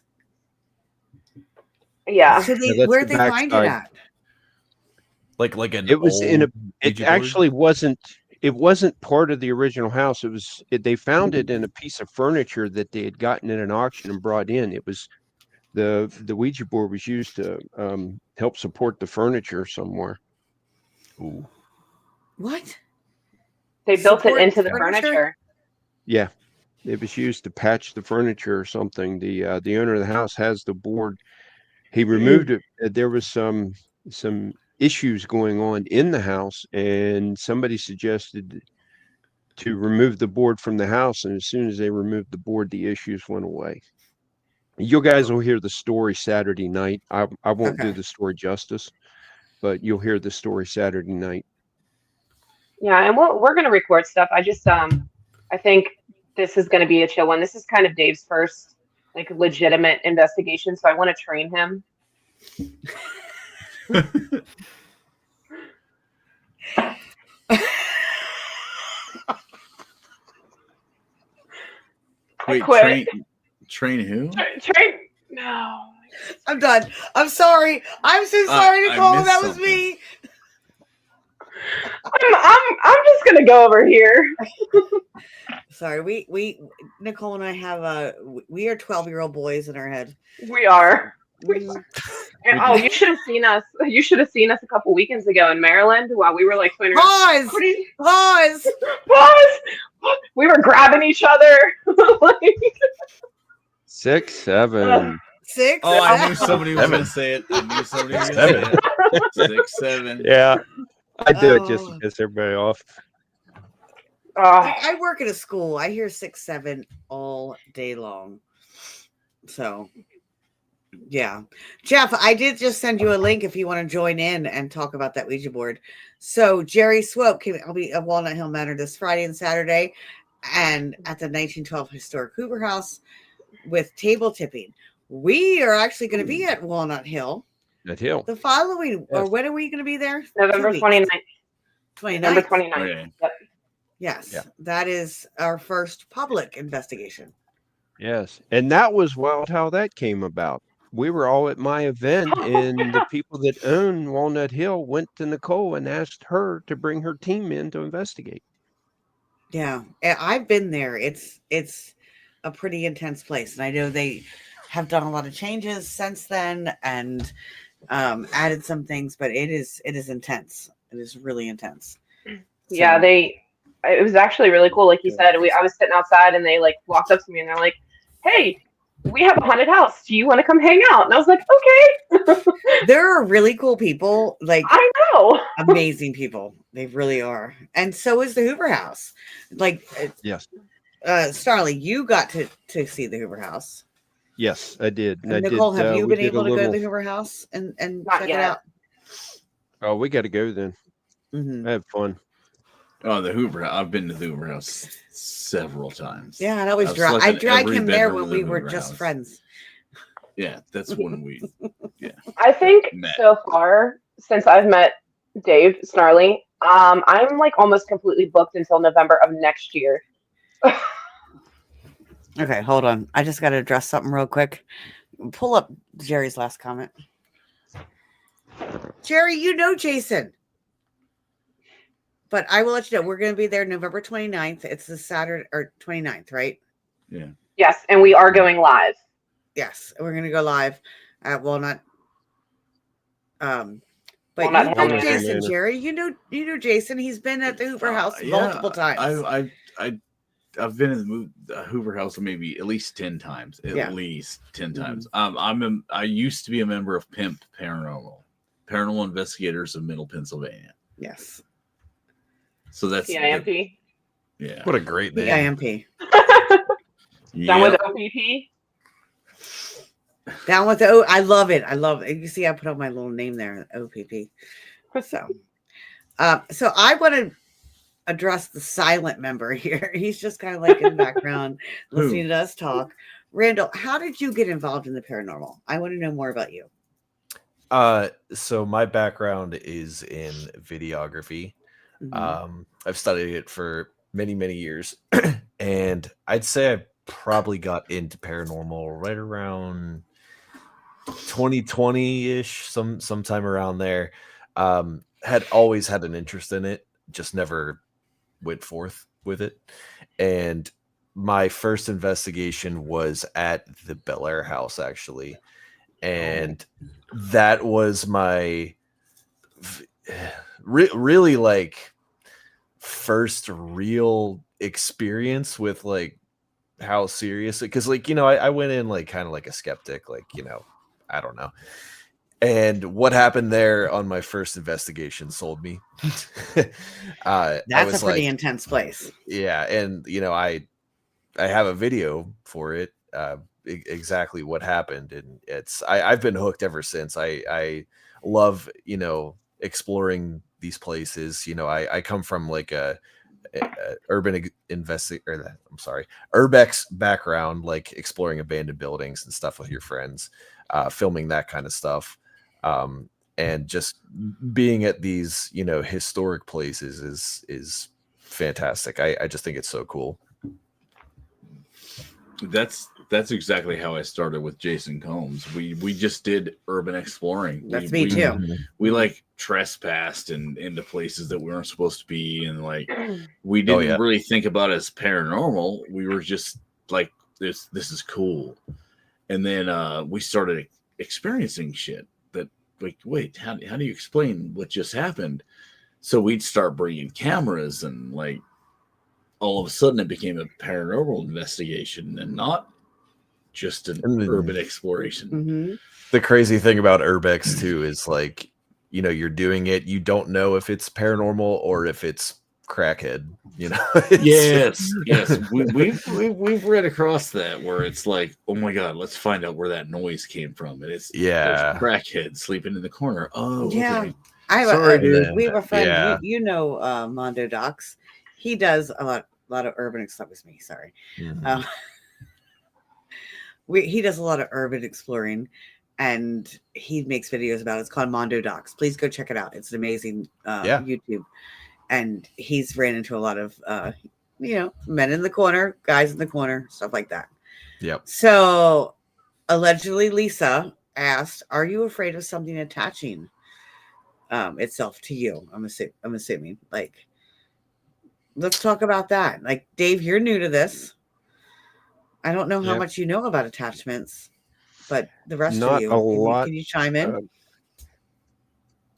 So where'd they find it at? Like an it was in a. It Ouija actually wasn't. It wasn't part of the original house. It was. They found it in a piece of furniture that they had gotten at an auction and brought in. It was. The Ouija board was used to help support the furniture somewhere. Ooh. What? They built it Support into the furniture? furniture. Yeah, it was used to patch the furniture or something. The owner of the house has the board. He removed it. There was some issues going on in the house, and somebody suggested to remove the board from the house. And as soon as they removed the board, the issues went away. You guys will hear the story Saturday night. I won't do Okay. the story justice, but you'll hear the story Saturday night. Yeah, and we're gonna record stuff. I just I think this is gonna be a chill one. This is kind of Dave's first like legitimate investigation, so I want to train him. Wait, quit. train who? Train? No. I'm done. I'm sorry. I'm so sorry, I Nicole. missed That was something. me. I'm just gonna go over here. Sorry. We Nicole and I have we are 12-year-old boys in our head. We are. Mhm. And, oh, you should have seen us. You should have seen us a couple weekends ago in Maryland while we were like twin. Pause. Pause. Pause. We were grabbing each other. Like, 6, 7. 6. Oh, I knew 7. somebody was going to say it. I knew somebody was going to say it. 6, 7. Yeah, I do it just Oh. to piss everybody off. I work at a school. I hear 6, 7 all day long. So, yeah. Jeff, I did just send you a link if you want to join in and talk about that Ouija board. So, Jerry Swope I'll be at Walnut Hill Manor this Friday and Saturday and at the 1912 Historic Hoover House with table tipping. We are actually going to be at Walnut Hill That hill. the following, or Yes. when are we going to be there? November 2 weeks. 29th. 29th. November 29th. Okay. Yep. Yes, Yeah. that is our first public investigation. Yes. And that was wild how that came about. We were all at my event, and the people that own Walnut Hill went to Nicole and asked her to bring her team in to investigate. Yeah, I've been there. It's a pretty intense place, and I know they have done a lot of changes since then and added some things, but it is intense. It is really intense. Yeah, So- it was actually really cool. Like you said, I was sitting outside and they like walked up to me and they're like, "Hey, we have a haunted house. Do you want to come hang out?" And I was like, "Okay." There are really cool people, like I know. amazing people. They really are, and so is the Hoover House. Like, Yes. Starley, you got to see the Hoover House. Yes, I did. And And I Nicole, did, have you we been did a able to go to little- the Hoover House and Not check yet. it out? Oh, we got to go then. Mhm. I have fun. Oh, the Hoover. I've been to the Hoover House several times. Yeah, and I always I've drag. slept I in drag every him there bedroom when of the we were Hoover just House. friends. Yeah, that's when we. I think Met. so far since I've met Dave Snarly, I'm like almost completely booked until November of next year. Okay, hold on. I just got to address something real quick. Pull up Jerry's last comment. Jerry, you know Jason. But I will let you know, we're going to be there November 29th. It's the Saturday, or 29th, right? Yeah. Yes, and we are going live. Yes, we're going to go live at Walnut. But Walnut you know Hill Jason, Manor. Jerry. You know Jason. He's been at the Hoover House multiple times. I've been in the Hoover House maybe at least 10 times. At least 10 times. I used to be a member of PIMP Paranormal Investigators of Middle Pennsylvania. Yes. So that's PIMP. yeah. What a great name. PIMP. Down with Yep. OPP. Down with the I love it. I love it. You see, I put up my little name there, OPP. So I want to address the silent member here. He's just kind of like in the background, listening to us talk. Randall, how did you get involved in the paranormal? I want to know more about you. So my background is in videography. Mhm. I've studied it for many, many years. And I'd say I probably got into paranormal right around 2020-ish, sometime around there. Had always had an interest in it, just never went forth with it. And my first investigation was at the Bel Air house, actually. And that was my really like first real experience with like how serious it, because like, you know, I went in like kind of like a skeptic, like, you know, I don't know. And what happened there on my first investigation sold me. I That's a was pretty like, intense place. yeah, and you know, I have a video for it, exactly what happened, and I've been hooked ever since. I love, you know, exploring these places. You know, I come from like a urbex background, like exploring abandoned buildings and stuff with your friends, filming that kind of stuff, and just being at these, you know, historic places is fantastic. I just think it's so cool. That's exactly how I started with Jason Combs. We just did urban exploring. That's me too. We like trespassed into places that we weren't supposed to be, and like we Oh, didn't yeah. really think about it as paranormal. We were just like, this is cool. And then we started experiencing shit that, like, wait, how do you explain what just happened? So we'd start bringing cameras, and like all of a sudden it became a paranormal investigation and not just an And then urban exploration. Mm-hmm. the crazy thing about urbex too is like, you know, you're doing it, you don't know if it's paranormal or if it's crackhead, you know. Yes, we've read across that where it's like, oh my god, let's find out where that noise came from, and it's there's Yeah. crackhead sleeping in the corner. Oh, Yeah. okay. I have Sorry, a, dude. we have a friend, Yeah. you know, Mondo Docs. He does a lot of urban stuff with me. Sorry. Mhm. He does a lot of urban exploring, and he makes videos about it. It's called Mondo Docs. Please go check it out. It's an amazing Yeah. YouTube. And he's ran into a lot of, you know, men in the corner, guys in the corner, stuff like that. Yep. So allegedly, Lisa asked, "Are you afraid of something attaching itself to you?" I'm assuming. Like, let's talk about that. Like, Dave, you're new to this. I don't know how Yep. much you know about attachments, but the rest of Not you, a lot. can you chime in?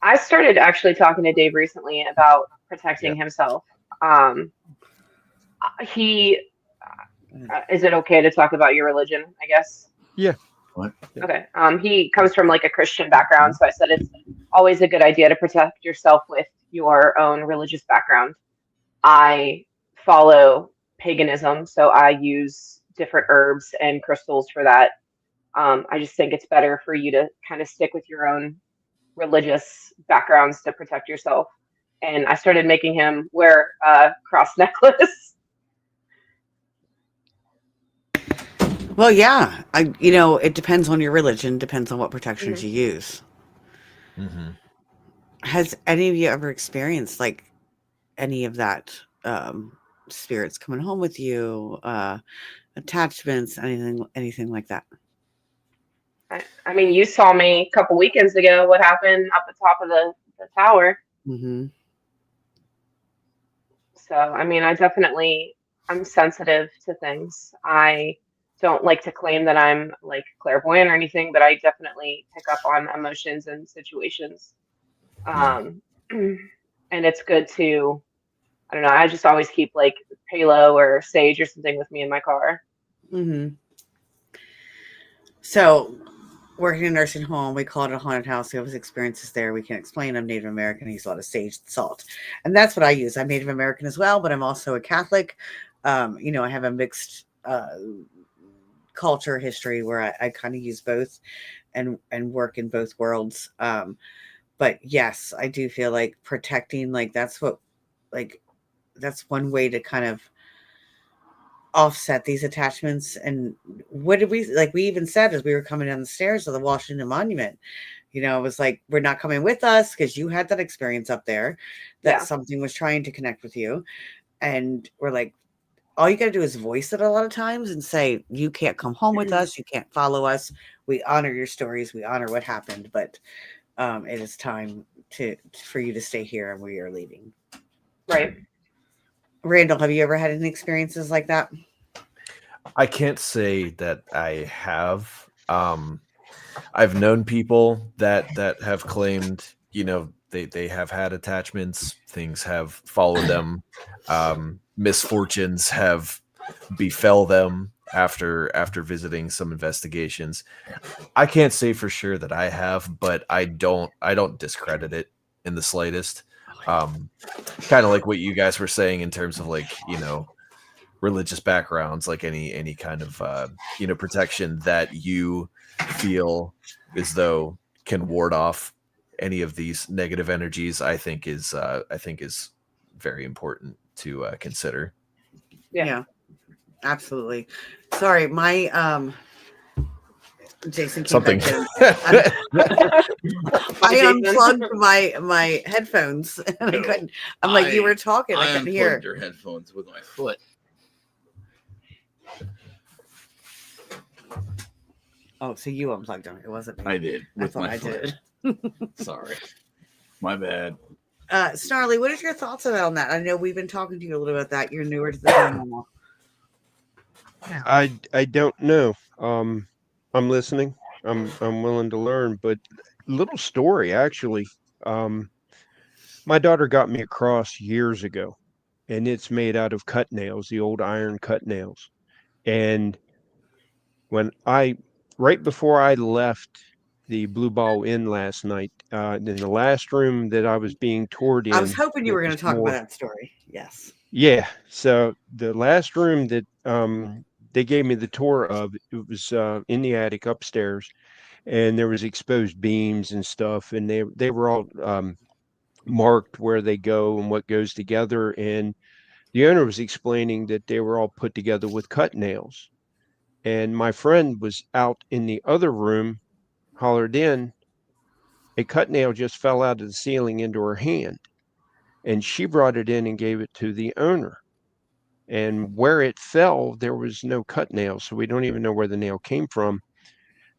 I started actually talking to Dave recently about protecting himself. He is it okay to talk about your religion, I guess? Yeah. What? Okay. He comes from like a Christian background, so I said it's always a good idea to protect yourself with your own religious background. I follow paganism, so I use different herbs and crystals for that. I just think it's better for you to kind of stick with your own religious backgrounds to protect yourself. And I started making him wear a cross necklace. Well, yeah, you know, it depends on your religion, depends on what protections you use. Mm-hmm. Has any of you ever experienced like any of that? Spirits coming home with you, attachments, anything like that? I mean, you saw me a couple weekends ago. What happened up the top of the tower? Mm-hmm. So, I mean, I'm sensitive to things. I don't like to claim that I'm like clairvoyant or anything, but I definitely pick up on emotions and situations. And it's good to, I don't know, I just always keep like Halo or Sage or something with me in my car. Mm-hmm. So, working in a nursing home, we call it a haunted house. We have experiences there. We can explain. I'm Native American. I use a lot of sage and salt, and that's what I use. I'm Native American as well, but I'm also a Catholic. You know, I have a mixed culture history where I kind of use both, and work in both worlds. But yes, I do feel like protecting, like that's one way to kind of offset these attachments. And what did we even said as we were coming down the stairs of the Washington Monument, you know, it was like, we're not coming with us because you had that experience up there that something was trying to connect with you. And we're like, all you got to do is voice it a lot of times and say, you can't come home with us, you can't follow us, we honor your stories, we honor what happened, but it is time for you to stay here, and we are leaving. Right. Randall, have you ever had any experiences like that? I can't say that I have. I've known people that have claimed, you know, they have had attachments. Things have followed them. Misfortunes have befell them after visiting some investigations. I can't say for sure that I have, but I don't discredit it in the slightest. Kind of like what you guys were saying in terms of like, religious backgrounds, like any kind of protection that you feel as though can ward off any of these negative energies, I think is very important to consider. Yeah, absolutely. Sorry, my Jason came Something. back in. I unplugged my headphones and I couldn't. I'm like, you were talking, I couldn't hear. Unplugged your headphones with my foot. Oh, so you unplugged them. It wasn't me. I did with my I foot. did. Sorry, my bad. Snarly, what is your thoughts on that? I know we've been talking to you a little about that. You're newer to the paranormal. I don't know. I'm listening. I'm willing to learn, but little story actually. My daughter got me a cross years ago, and it's made out of cut nails, the old iron cut nails. And right before I left the Blue Ball Inn last night, in the last room that I was being toured in, I was hoping you were going to talk about that story. Yes. Yeah. So the last room that they gave me the tour of, it was in the attic upstairs, and there was exposed beams and stuff, and they were all marked where they go and what goes together. And the owner was explaining that they were all put together with cut nails. And my friend was out in the other room, hollered in, a cut nail just fell out of the ceiling into her hand. And she brought it in and gave it to the owner. And where it fell, there was no cut nail. So we don't even know where the nail came from.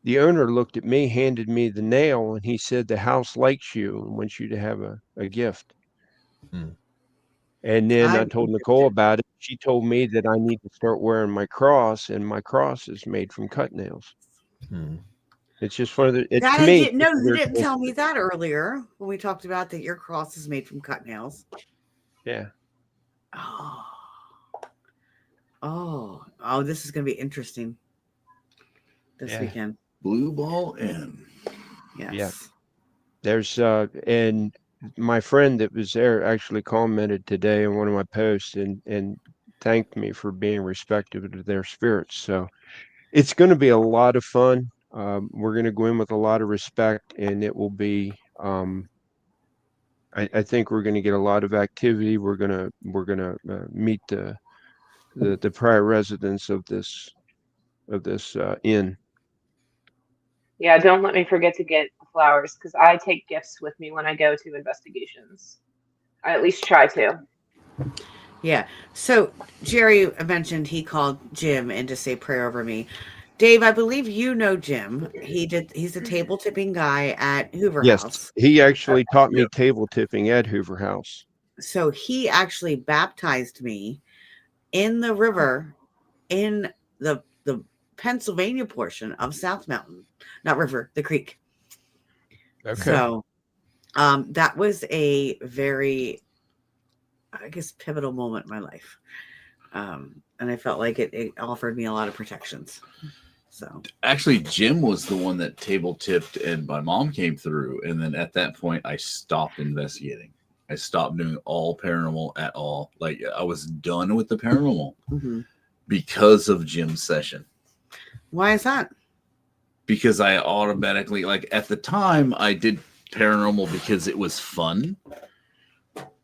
The owner looked at me, handed me the nail, and he said, the house likes you and wants you to have a gift. Hmm. And then I told Nicole about it. She told me that I need to start wearing my cross, and my cross is made from cut nails. Hmm. It's just one of the. That I didn't know. You didn't tell me that earlier when we talked about that your cross is made from cut nails. Yeah. Oh, this is going to be interesting this weekend. Blue Ball Inn. Yes. Yeah. There's and my friend that was there actually commented today on one of my posts and thanked me for being respectful of their spirits. So it's going to be a lot of fun. We're going to go in with a lot of respect, and it will be. I think we're going to get a lot of activity. We're gonna meet the prior residents of this inn. Yeah, don't let me forget to get the flowers because I take gifts with me when I go to investigations. I at least try to. Yeah. So Jerry mentioned he called Jim in to say prayer over me. Dave, I believe you know Jim. He's a table tipping guy at Hoover House. He actually taught me table tipping at Hoover House. So he actually baptized me in the river in the Pennsylvania portion of South Mountain, not river, the creek. Okay. So that was a very, I guess, pivotal moment in my life. And I felt like it offered me a lot of protections. So actually, Jim was the one that table tipped and my mom came through. And then at that point, I stopped investigating. I stopped doing all paranormal at all. Like I was done with the paranormal because of Jim's session. Why is that? Because I automatically, like at the time, I did paranormal because it was fun.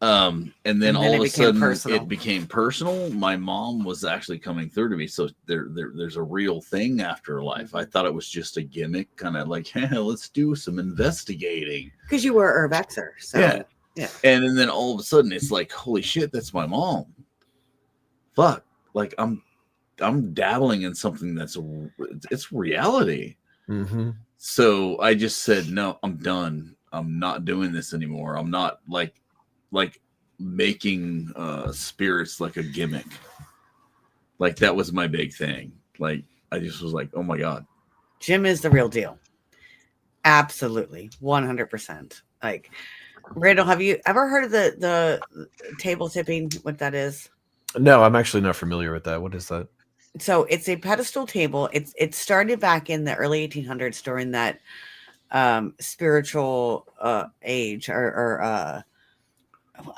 And then all of a sudden it became personal. My mom was actually coming through to me. So there's a real thing after life. I thought it was just a gimmick, kind of like, hey, let's do some investigating. Because you were urbexer. So yeah. And then all of a sudden it's like, holy shit, that's my mom. Fuck. Like I'm dabbling in something it's reality. Mm-hmm. So I just said, no, I'm done. I'm not doing this anymore. I'm not like making spirits like a gimmick. Like that was my big thing. Like I just was like, oh my God. Jim is the real deal. Absolutely. 100%. Like Randall, have you ever heard of the table tipping? What that is? No, I'm actually not familiar with that. What is that? So it's a pedestal table. It started back in the early 1800s during that spiritual age, or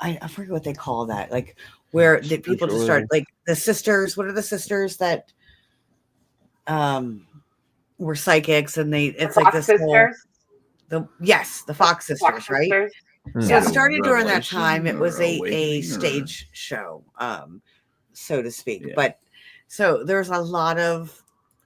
I forget what they call that. Like where the people just start, like the sisters. What are the sisters that were psychics, and it's like this whole the Fox sisters, Fox right? sisters. So it Yeah. started during that Revelation time. It was or a awakening or- stage show, so to speak. Yeah. But so there's a lot of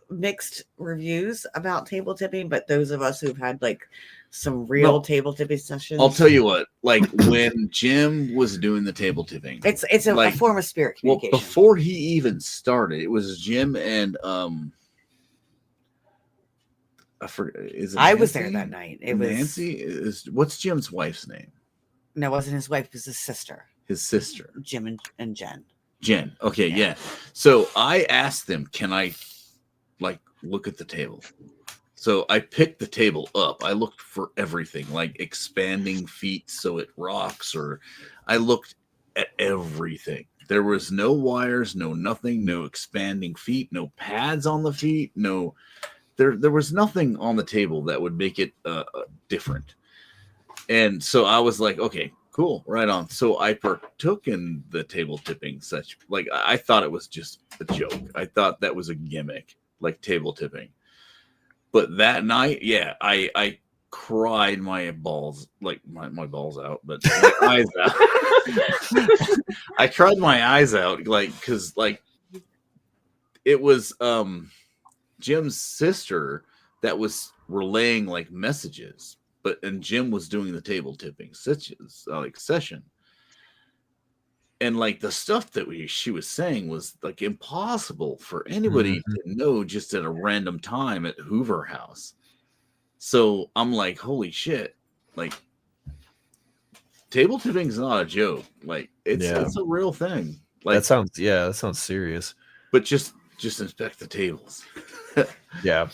mixed reviews about table tipping, but those of us who've had like some real Well, table tipping sessions, I'll tell you what, like when Jim was doing the table tipping, it's a like, form of spirit well, communication. before he even started, it was Jim and I forget, is it I was Nancy? there that night. It was Nancy. What's Jim's wife's name? No, it wasn't his wife. It was his sister, His sister, Jim and Jen. Jen. Okay, Yeah. yeah. So I asked them, can I like look at the table? So I picked the table up. I looked for everything, like expanding feet so it rocks, or I looked at everything. There was no wires, no nothing, no expanding feet, no pads on the feet, no. There was nothing on the table that would make it different. And so I was like, okay, cool, right on. So I partook in the table tipping such, like, I thought it was just a joke. I thought that was a gimmick, like table tipping. But that night, yeah, I cried my balls, like my balls out, but my eyes out. I cried my eyes out, like, because like it was Jim's sister that was relaying like messages, and Jim was doing the table tipping session. And like the stuff that she was saying was like impossible for anybody to know just at a random time at Hoover House. So I'm like, holy shit, like table tipping is not a joke. Like it's a real thing. Like that sounds serious. But just inspect the tables. Yeah.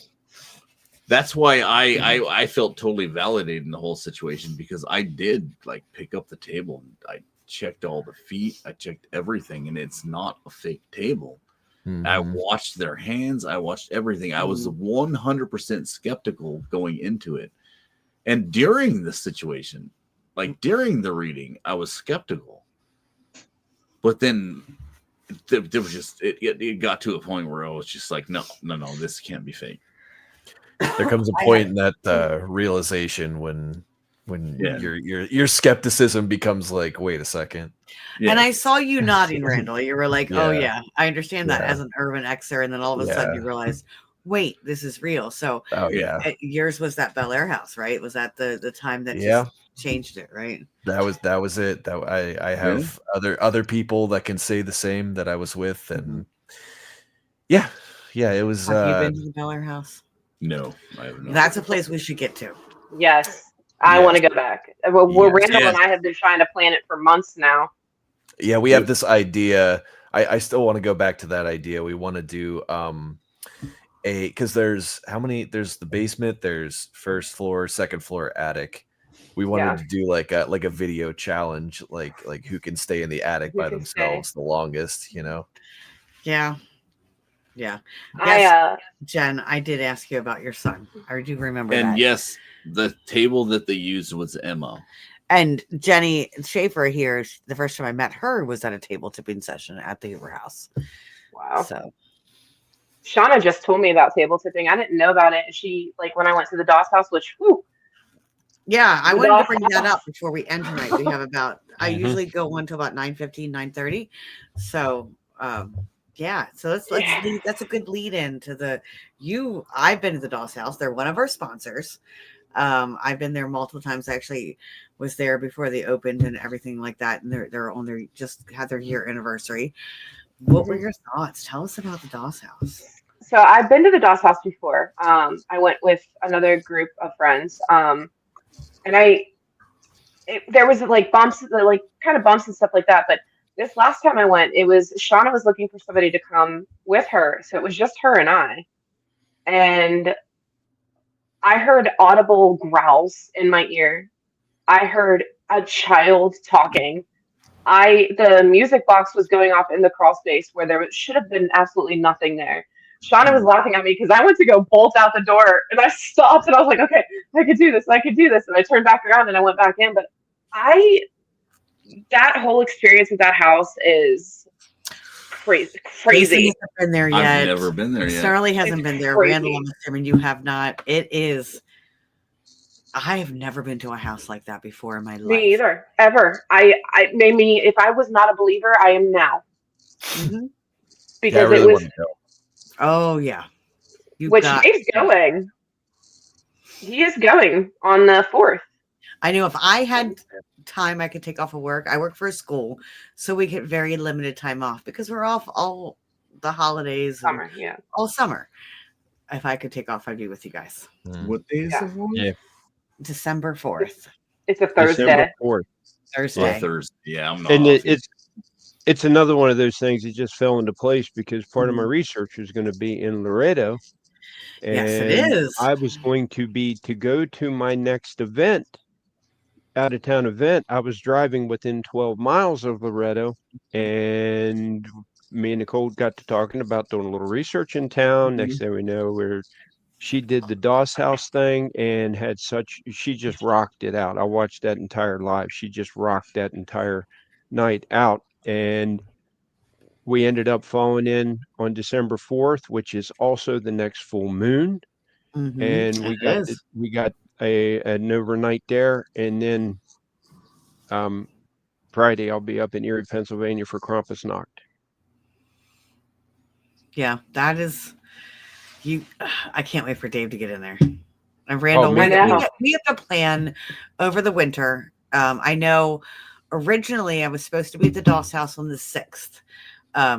That's why I felt totally validated in the whole situation, because I did like pick up the table and I checked all the feet, I checked everything, and it's not a fake table. I watched their hands, I watched everything. I was 100% skeptical going into it. And during the situation, like during the reading, I was skeptical. But then there was just it got to a point where I was just like, no, this can't be fake. There comes a point in that realization when your skepticism becomes like, wait a second. Yeah. And I saw you nodding, Randall. You were like, oh yeah, I understand that as an urban Xer. And then all of a sudden you realize, wait, this is real. So yours was that Bel Air house, right? Was that the time that just changed it, right? That was it. That I have other people that can say the same that I was with, and it was. Have you been to the Bel Air house? No, I have not. That's a place we should get to. Yes, I want to go back. Well, Randall and I have been trying to plan it for months now. Yeah, we have this idea. I still want to go back to that idea. We want to do because there's the basement, there's first floor, second floor, attic. We wanted to do like a video challenge, like who can stay in the attic by themselves the longest, you know? Yeah. Yeah. Yes, Jen, I did ask you about your son. I do remember that. And yes, the table that they used was Emma. And Jenny Schaefer here, the first time I met her was at a table tipping session at the Hoover House. Wow. So Shauna just told me about table tipping. I didn't know about it. She, like, when I went to the Doss house, which, yeah, I wanted to bring that up before we end tonight. We have about, I usually go on to about 9:15, 9:30. So, yeah, so that's a good lead in to I've been to the Doss house. They're one of our sponsors. I've been there multiple times. I actually was there before they opened and everything like that. And they're just had their year anniversary. What were your thoughts? Tell us about the Doss house. So I've been to the Doss house before. I went with another group of friends. And there was like bumps, like kind of bumps and stuff like that. But this last time I went, Shauna was looking for somebody to come with her. So it was just her and I. And I heard audible growls in my ear I heard a child talking. The music box was going off in the crawl space where should have been absolutely nothing there. Shauna was laughing at me because I went to go bolt out the door and I stopped and I was like, okay, I could do this, I could do this. And I turned back around and I went back in. But that whole experience with that house is crazy. Jason hasn't been there yet. I've never been there yet. Sterling hasn't been there. Crazy. Randall, I'm assuming you have not. It is. I have never been to a house like that before in my life. Me either, ever. I made me. If I was not a believer, I am now. Mm-hmm. Because it was. Oh yeah. Dave's going. He is going on the 4th. I knew if I had time I could take off of work. I work for a school, so we get very limited time off because we're off all the holidays. Summer, all summer. If I could take off, I'd be with you guys. What day is it? Yeah. December 4th. It's a Thursday. December 4th. Thursday. Thursday. Yeah, I'm not. And it's another one of those things that just fell into place because part of my research was going to be in Laredo. And yes, it is. I was going to go to my next event, out of town event. I was driving within 12 miles of Laredo, and me and Nicole got to talking about doing a little research in town. Next thing we know, she did the Doss House thing and she just rocked it out. I watched that entire live. She just rocked that entire night out. And we ended up falling in on December 4th, which is also the next full moon. Mm-hmm. And we got an overnight there. And then Friday, I'll be up in Erie, Pennsylvania for Krampusnacht. Yeah, that is I can't wait for Dave to get in there. And Randall, we have to plan over the winter. I know originally I was supposed to be at the Doss House on the 6th,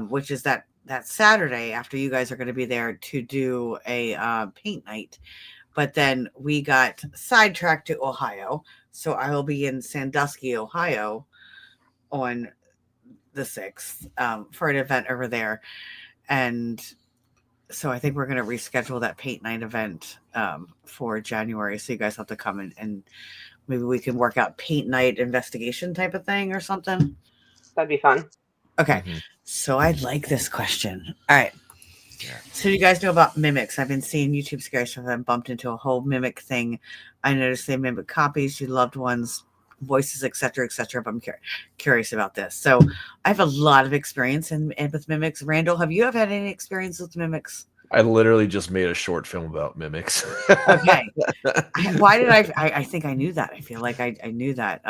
which is that Saturday after you guys are going to be there to do a paint night. But then we got sidetracked to Ohio. So I will be in Sandusky, Ohio on the 6th for an event over there. And so I think we're going to reschedule that paint night event for January. So you guys have to come and maybe we can work out paint night investigation type of thing or something. That'd be fun. Okay. So I like this question. All right. Yeah. So you guys know about mimics. I've been seeing YouTube scary stuff. I've bumped into a whole mimic thing. I noticed they mimic copies, your loved ones, voices, etc., but I'm curious about this. So I have a lot of experience with mimics. Randall, have you ever had any experience with mimics? I literally just made a short film about mimics. Okay. Why did I think I knew that. I feel like I knew that.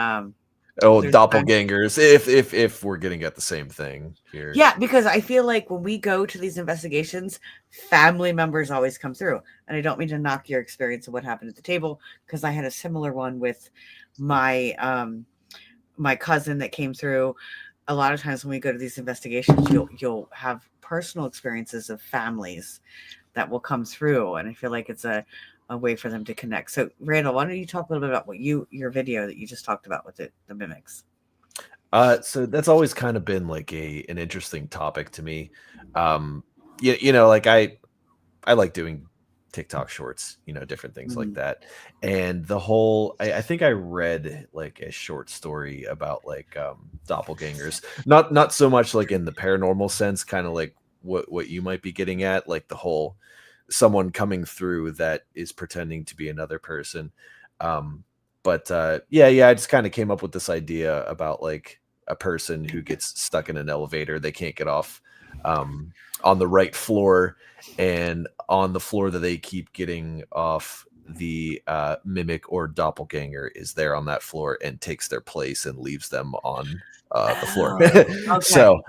Doppelgangers, if we're getting at the same thing here. Yeah, because I feel like when we go to these investigations, family members always come through. And I don't mean to knock your experience of what happened at the table, because I had a similar one with my my cousin that came through. A lot of times when we go to these investigations, you'll have personal experiences of families that will come through, and I feel like it's a way for them to connect. So Randall, why don't you talk a little bit about your video that you just talked about with the mimics? So that's always kind of been like an interesting topic to me. You know, like I like doing TikTok shorts, different things like that. And the whole, I think I read like a short story about like doppelgangers, not so much like in the paranormal sense, kind of like what you might be getting at, like the whole someone coming through that is pretending to be another person. But I just kind of came up with this idea about like a person who gets stuck in an elevator. They can't get off on the right floor, and on the floor that they keep getting off, the mimic or doppelganger is there on that floor and takes their place and leaves them on the floor. Okay. So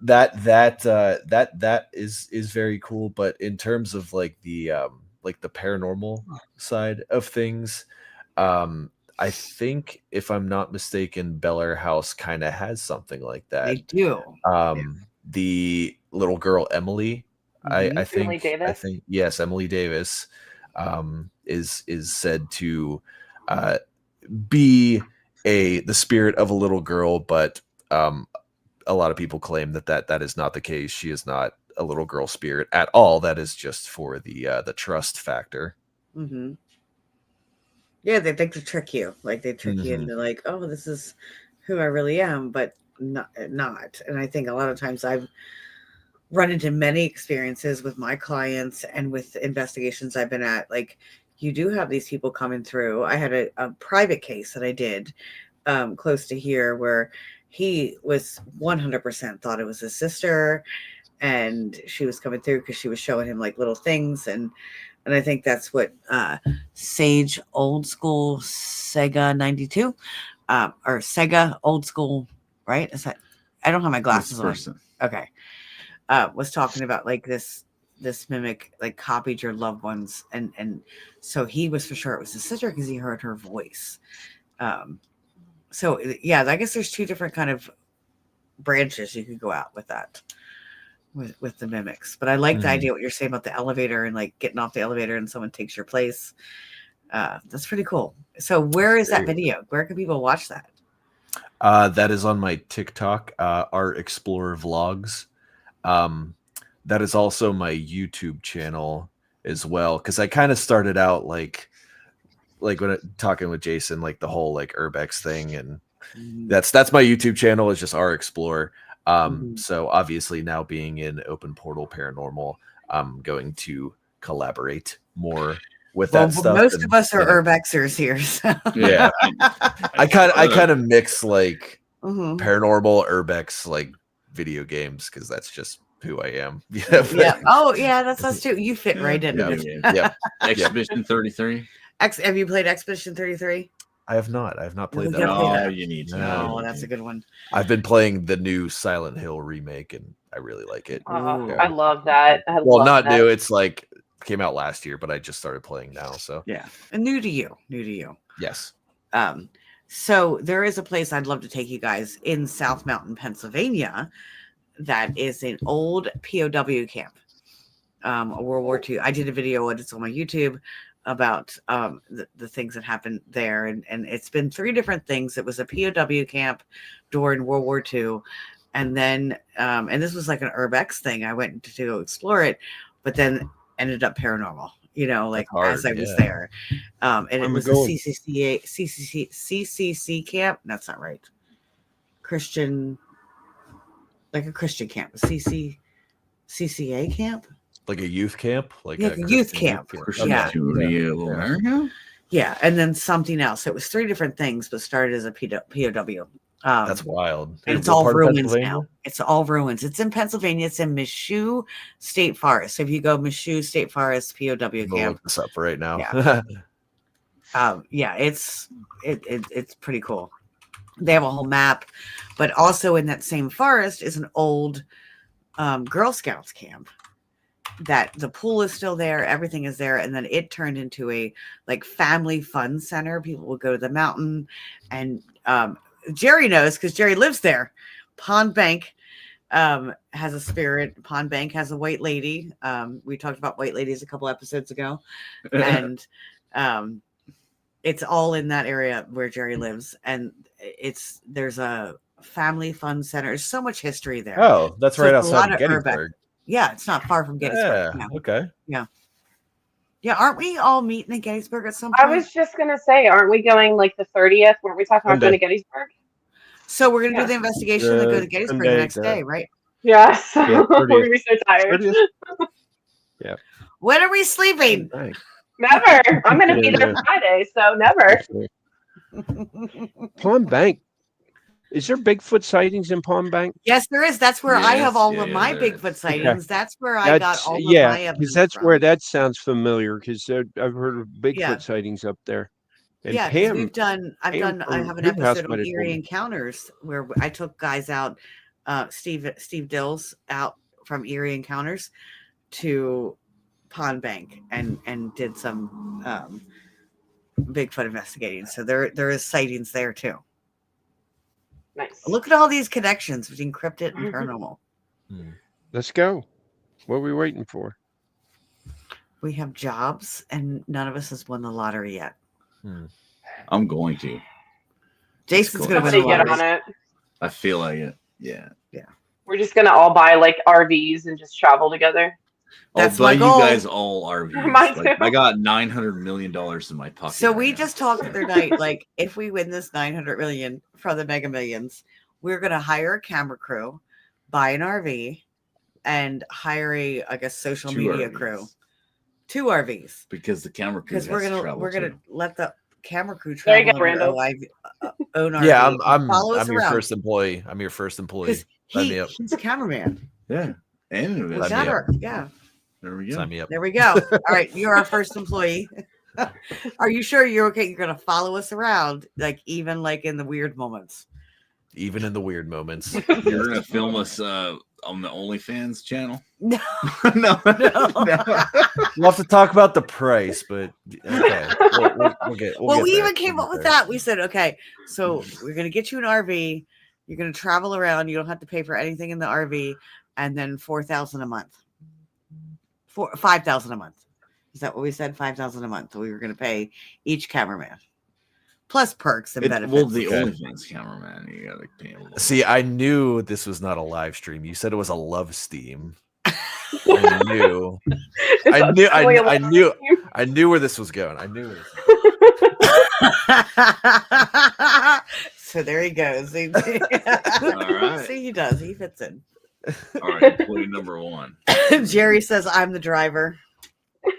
that is very cool. But in terms of like the paranormal side of things, I think, if I'm not mistaken, Bel Air House kind of has something like that. They do. The little girl Emily, I think, yes, Emily Davis, is said to be the spirit of a little girl, but a lot of people claim that is not the case. She is not a little girl spirit at all. That is just for the trust factor. Mm-hmm. Yeah, they think to trick you. Like they trick you into like, oh, this is who I really am, but not. And I think a lot of times I've run into many experiences with my clients and with investigations I've been at. Like you do have these people coming through. I had a private case that I did close to here where he was 100% thought it was his sister, and she was coming through because she was showing him like little things. And I think that's what Sage Old School Sega 92 or Sega Old School, right? Is that, I don't have my glasses on. Okay. Was talking about like this mimic like copied your loved ones, and so he was for sure it was his sister because he heard her voice. So yeah, I guess there's two different kind of branches you could go out with that. With the mimics, but I like the idea what you're saying about the elevator and like getting off the elevator and someone takes your place. That's pretty cool. So where is that video? Where can people watch that? That is on my TikTok, Art Explorer Vlogs. That is also my YouTube channel as well, because I kind of started out like when talking with Jason, like the whole like Urbex thing, and that's my YouTube channel is just Art Explorer. So obviously now being in Open Portal Paranormal, I'm going to collaborate more with that stuff. Most of us are Urbexers here. So. Yeah. I kind of mix like paranormal Urbex like video games because that's just who I am. Yeah. Oh yeah, that's us too. You fit right in. Yeah. Expedition 33. Have you played Expedition 33? I have not played that. Oh, you need to. No, that's a good one. I've been playing the new Silent Hill remake, and I really like it. I love that. New. It's like came out last year, but I just started playing now. So yeah, and new to you. Yes. So there is a place I'd love to take you guys in South Mountain, Pennsylvania. That is an old POW camp, World War II. I did a video and it's on my YouTube about the things that happened there, and it's been 3 different things. It was a POW camp during World War II, and then and this was like an Urbex thing. I went to go explore it, but then ended up paranormal. Like as I was there, and it was a CCC camp. That's not right. Christian, like a Christian camp, a CCA camp. Like a youth camp, like a youth camp. Yeah, and then something else. It was 3 different things, but started as a POW. That's wild. And it's all ruins now. It's all ruins. It's in Pennsylvania. It's in Michoud State Forest. So if you go Michoud State Forest POW camp, look this up right now. Yeah, it's pretty cool. They have a whole map, but also in that same forest is an old Girl Scouts camp. That the pool is still there, everything is there, and then it turned into a like family fun center. People will go to the mountain, and Jerry knows because Jerry lives there. Pond Bank has a spirit. Pond Bank has a white lady. We talked about white ladies a couple episodes ago, and it's all in that area where Jerry lives, and there's a family fun center. There's so much history there. Oh, that's right outside of Gettysburg. Yeah, it's not far from Gettysburg. Yeah. Okay. Yeah. Aren't we all meeting in Gettysburg at some point? I was just gonna say, aren't we going like the 30th? Weren't we talking about going to Gettysburg? So we're gonna do the investigation and go to Gettysburg the next day, right? Yes. We're gonna be so tired. Yeah. When are we sleeping? Never. I'm gonna be there Friday, so never. Pond Bank. Is there Bigfoot sightings in Pond Bank? Yes, there is. That's where I have all of my Bigfoot sightings. Okay. That's where I got all of my evidence. Because that's where that sounds familiar. Because I've heard of Bigfoot sightings up there. And I've have an episode of Eerie Encounters where I took guys out, Steve Dills out from Eerie Encounters to Pond Bank and did some Bigfoot investigating. So there is sightings there too. Nice. Look at all these connections between cryptid and paranormal. Let's go. What are we waiting for? We have jobs, and none of us has won the lottery yet. I'm going to. Jason's going to win the lottery. Get on it. I feel like it. Yeah. We're just gonna all buy like RVs and just travel together. That's I'll buy my goal. you guys all RVs. Mine Like, too. I got $900 million in my pocket. So right we now. just talked the other night, like if we win this 900 million from the Mega Millions, we're going to hire a camera crew, buy an RV, and hire I guess, social 2 media RVs. crew. 2 RVs. Because the camera crew Because we're gonna too. let the camera crew There you travel go, in our Randall. own RV. Yeah, and follow us I'm your around. first employee. I'm your first employee. Because Sign me up. he's a cameraman. Yeah. And We Sign got me up. her. Yeah. there we go. Sign me up. There we go. All right, you're our first employee. Are you sure you're okay? You're gonna follow us around, like even like in the weird moments. Even in the weird moments. You're gonna film us on the OnlyFans channel? No, no. We'll have to talk about the price, but okay. We'll get Well, we there. even came up with that. We said, okay, so we're gonna get you an RV. You're gonna travel around. You don't have to pay for anything in the RV, and then $4,000 a month. $5,000 a month. Is that what we said? $5,000 a month. So we were gonna pay each cameraman, plus perks and benefits. Well, the OnlyFans cameraman, you gotta pay him. See, I knew this was not a live stream. You said it was a love steam. I knew. I knew where this was going. I knew it. So there he goes. See, right. See, he does. He fits in. All right, employee number 1. Jerry says, I'm the driver.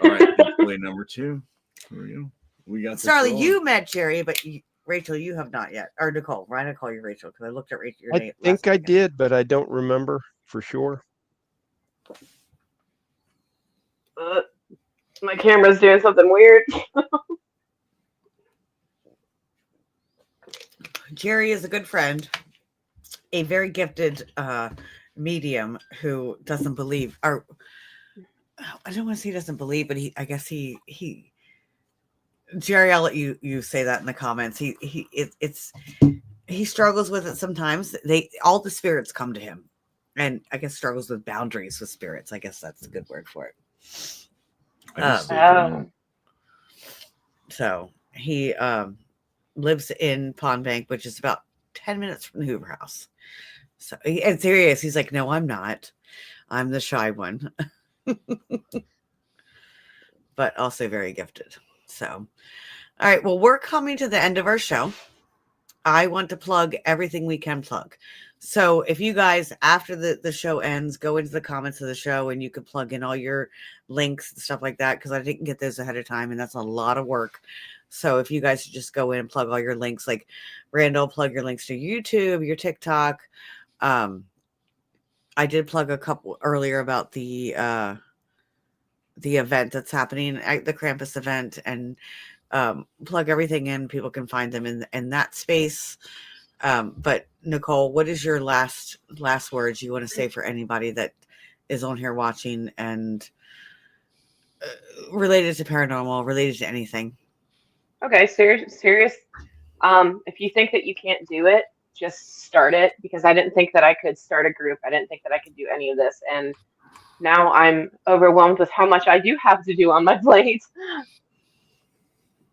All right, employee number 2. Here we go. We got Charlie, you met Jerry, but Rachel, you have not yet. Or Nicole. Right? I call you Rachel because I looked at Rachel. I think I did, but I don't remember for sure. My camera's doing something weird. Jerry is a good friend, a very gifted medium who doesn't believe, or I don't want to say he doesn't believe, but I guess he Jerry, I'll let you say that in the comments. He struggles with it sometimes. All the spirits come to him, and I guess struggles with boundaries with spirits. I guess that's a good word for it. So he lives in Pond Bank, which is about 10 minutes from the Hoover House. So and serious, he's like, no, I'm not. I'm the shy one, but also very gifted. So, all right. Well, we're coming to the end of our show. I want to plug everything we can plug. So if you guys, after the show ends, go into the comments of the show and you can plug in all your links and stuff like that, because I didn't get those ahead of time and that's a lot of work. So if you guys just go in and plug all your links, like Randall, plug your links to YouTube, your TikTok. I did plug a couple earlier about the event that's happening at the Krampus event, and plug everything in. People can find them in that space. But Nicole, what is your last words you want to say for anybody that is on here watching and related to paranormal, related to anything? Okay, serious. If you think that you can't do it, just start it, because I didn't think that I could start a group. I didn't think that I could do any of this, and now I'm overwhelmed with how much I do have to do on my plate.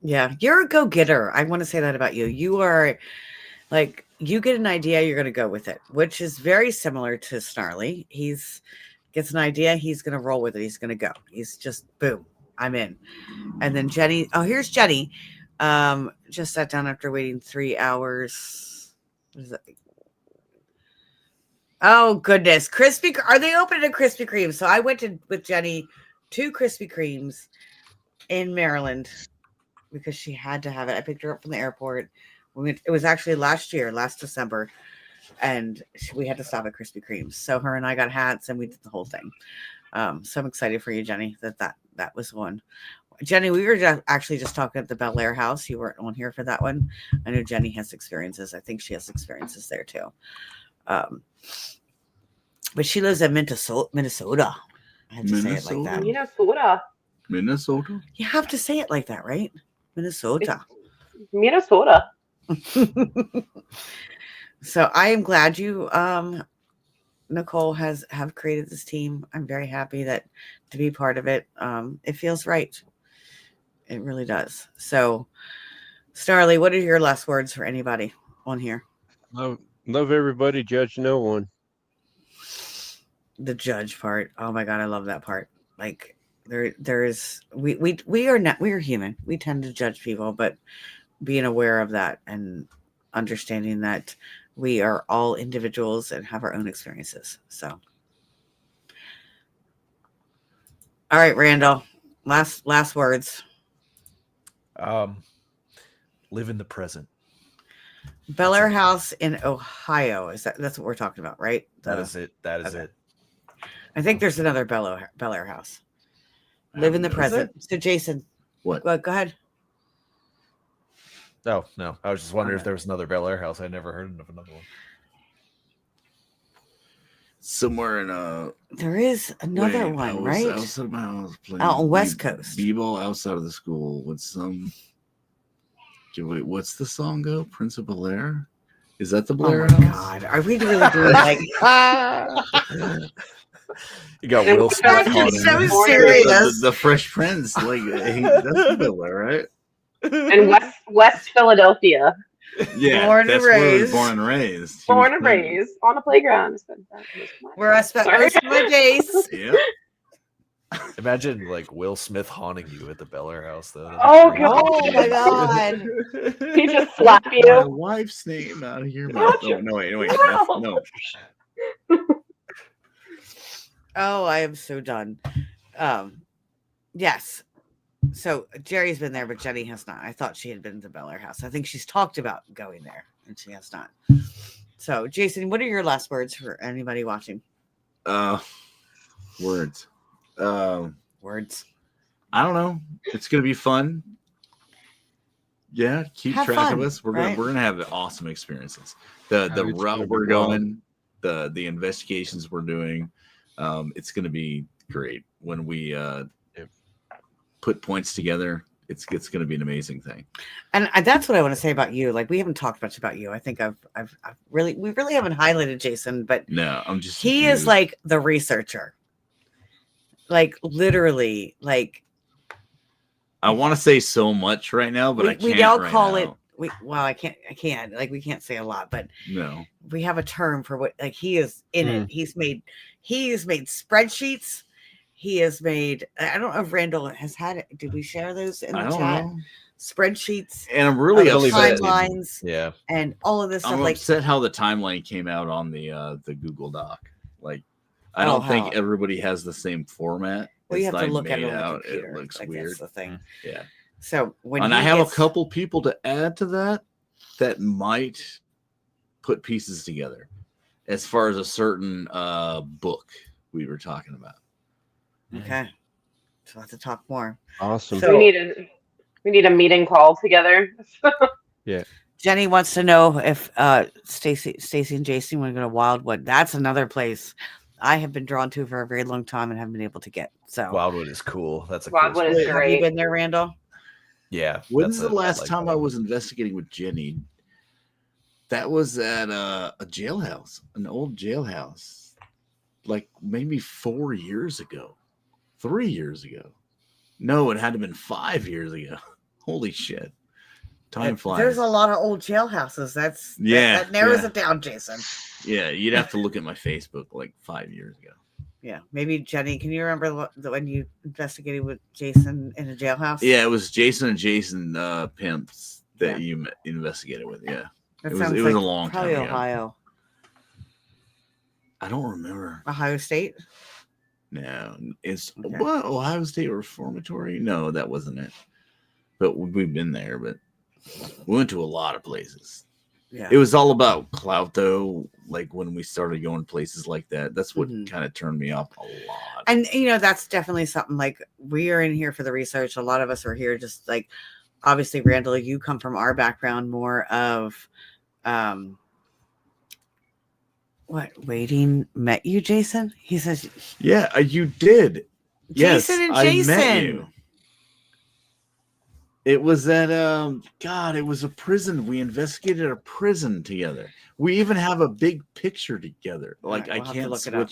Yeah, you're a go-getter. I want to say that about you. You are like, you get an idea, you're going to go with it, which is very similar to Snarly. He's gets an idea, he's going to roll with it. He's going to go. He's just, boom, I'm in. And then Jenny, here's Jenny. Just sat down after waiting 3 hours. What is that? Oh, goodness. Are they opening a Krispy Kreme? So I went with Jenny to Krispy Kremes in Maryland because she had to have it. I picked her up from the airport. It was actually last December, and we had to stop at Krispy Kreme's. So her and I got hats, and we did the whole thing. So I'm excited for you, Jenny, that was one. Jenny, we were actually just talking at the Bel Air house. You weren't on here for that one. I know Jenny has experiences. I think she has experiences there too. But she lives in Minnesota. I had to say it like that. Minnesota. You have to say it like that, right? Minnesota. Minnesota. So I am glad you, Nicole, have created this team. I'm very happy to be part of it. It feels right. It really does. So, Starly, what are your last words for anybody on here? Love everybody, judge no one. The judge part. Oh my God, I love that part. Like there's we are not, we are human. We tend to judge people, but being aware of that and understanding that we are all individuals and have our own experiences. So, all right, Randall, last words. Live in the present. Bel Air House in Ohio. That's what we're talking about, right? That is it. That is okay. it. I think there's another Bel Air House. Live in the present. So Jason, What? Go ahead. No. I was just wondering Okay. if there was another Bel Air House. I never heard of another one. Somewhere in There is another one, right? Outside of my house playing Out on West Coast. B-ball outside of the school with some. Wait, what's the song go? Prince of Bel Air? Is that the Bel Air Oh my House? God, are we really doing like? You got Will Smith. So serious. The Fresh Prince, like that's Bel Air, right? And West Philadelphia. Yeah, Born and that's where he was raised. born and raised. He Born was and playing- raised on a playground. Where I spent most of my days. Yeah. Imagine like Will Smith haunting you at the Bel Air House, though. That'd be Oh, great. God. Oh my God. He just slap My you. wife's name out of your Gotcha. mouth. No, wait. Wow. No. Oh, I am so done. Yes. So Jerry's been there, but Jenny has not. I thought she had been to Bel Air House. I think she's talked about going there, and she has not. So, Jason, what are your last words for anybody watching? Words. Words. I don't know. It's gonna be fun. Yeah, keep Have track fun, of us. We're right? gonna have awesome experiences. The it's route gonna we're be wild. going, the investigations we're doing, it's gonna be great when we put points together. It's gonna be an amazing thing. And that's what I want to say about you. Like, we haven't talked much about you. I think we really haven't highlighted Jason, but No, I'm just he is like the researcher. Like, literally, like, I want to say so much right now, but I can't. we all right call now. it. I can't. Like, we can't say a lot, but No. we have a term for what. Like, he is in it. He's made spreadsheets. He has made. I don't know if Randall has had it. Did we share those in the I don't chat? know. Spreadsheets, And I'm really I believe upset. timelines, Yeah. and all of this stuff. I'm Like, upset how the timeline came out on the Google Doc. Like, I Oh, don't think how? everybody has the same format. well, you It's have to like look at it made on the out. computer. It looks Like, weird. that's the thing. Yeah. So when And he I have gets- a couple people to add to that might put pieces together as far as a certain book we were talking about. Okay, so we'll have to talk more. Awesome. So- We need a meeting call together. Jenny wants to know if Stacy and Jason want to go to Wildwood. That's another place I have been drawn to for a very long time and haven't been able to get. So Wildwood is cool. That's a Wildwood cool is spot. have you great. been there, Randall? Yeah. When's that's the last like time that. I was investigating with Jenny? That was at a jailhouse, an old jailhouse, like maybe 4 years ago, 3 years ago. No, it had to have been 5 years ago. Holy shit. Time flies. There's a lot of old jailhouses. That narrows it down, Jason. Yeah, you'd have to look at my Facebook like 5 years ago. Yeah, maybe Jenny. Can you remember when you investigated with Jason in a jailhouse? Yeah, it was Jason and Jason pimps that Yeah. you investigated with. Yeah, that it was sounds a like long probably time ago. Ohio, I don't remember. Ohio State. No, it's Okay. what Ohio State Reformatory. No, that wasn't it. But we've been there. But we went to a lot of places. Yeah, It was all about clout, though. Like when we started going places like that, that's what Mhm. kind of turned me off a lot. and that's definitely something. Like, we are in here for the research. A lot of us are here just like, obviously, Randall, you come from our background more of, what, waiting met you, Jason? He says, Yeah, you did. Jason and Jason. I met you. It was at it was a prison. We investigated a prison together. We even have a big picture together. Like, Alright, we'll have to look it up.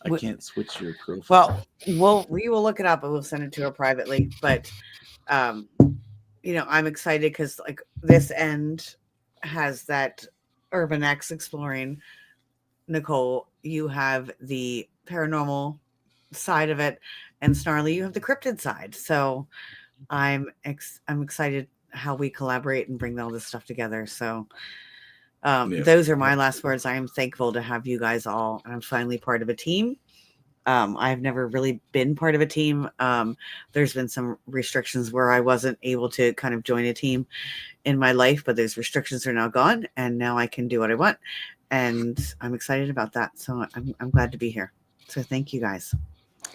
I can't switch your profile. Well, we will look it up and we'll send it to her privately. But, I'm excited because like this end has that Urban X exploring. Nicole, you have the paranormal side of it, and Snarly, you have the cryptid side. So I'm excited how we collaborate and bring all this stuff together. So those are my last words. I am thankful to have you guys all. I'm finally part of a team. I've never really been part of a team. There's been some restrictions where I wasn't able to kind of join a team in my life, but those restrictions are now gone, and now I can do what I want, and I'm excited about that. So I'm glad to be here. So thank you guys.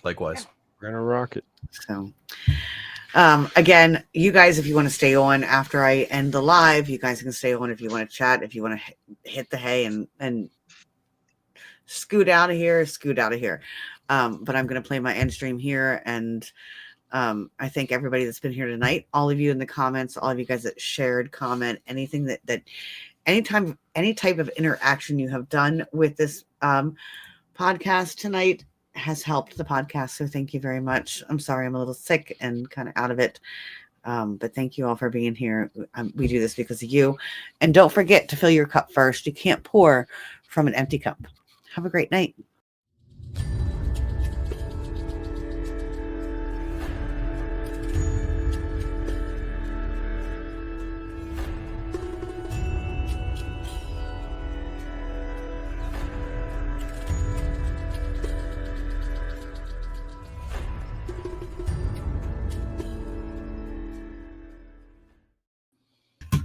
Likewise. We're gonna rock it. So again, you guys, if you want to stay on after I end the live, you guys can stay on if you want to chat, if you want to hit the hay and scoot out of here. But I'm going to play my end stream here. And I thank everybody that's been here tonight. All of you in the comments, all of you guys that shared, comment, anything that any type of interaction you have done with this podcast tonight has helped the podcast. So thank you very much. I'm sorry I'm a little sick and kind of out of it. But thank you all for being here. We do this because of you. And don't forget to fill your cup first. You can't pour from an empty cup. Have a great night.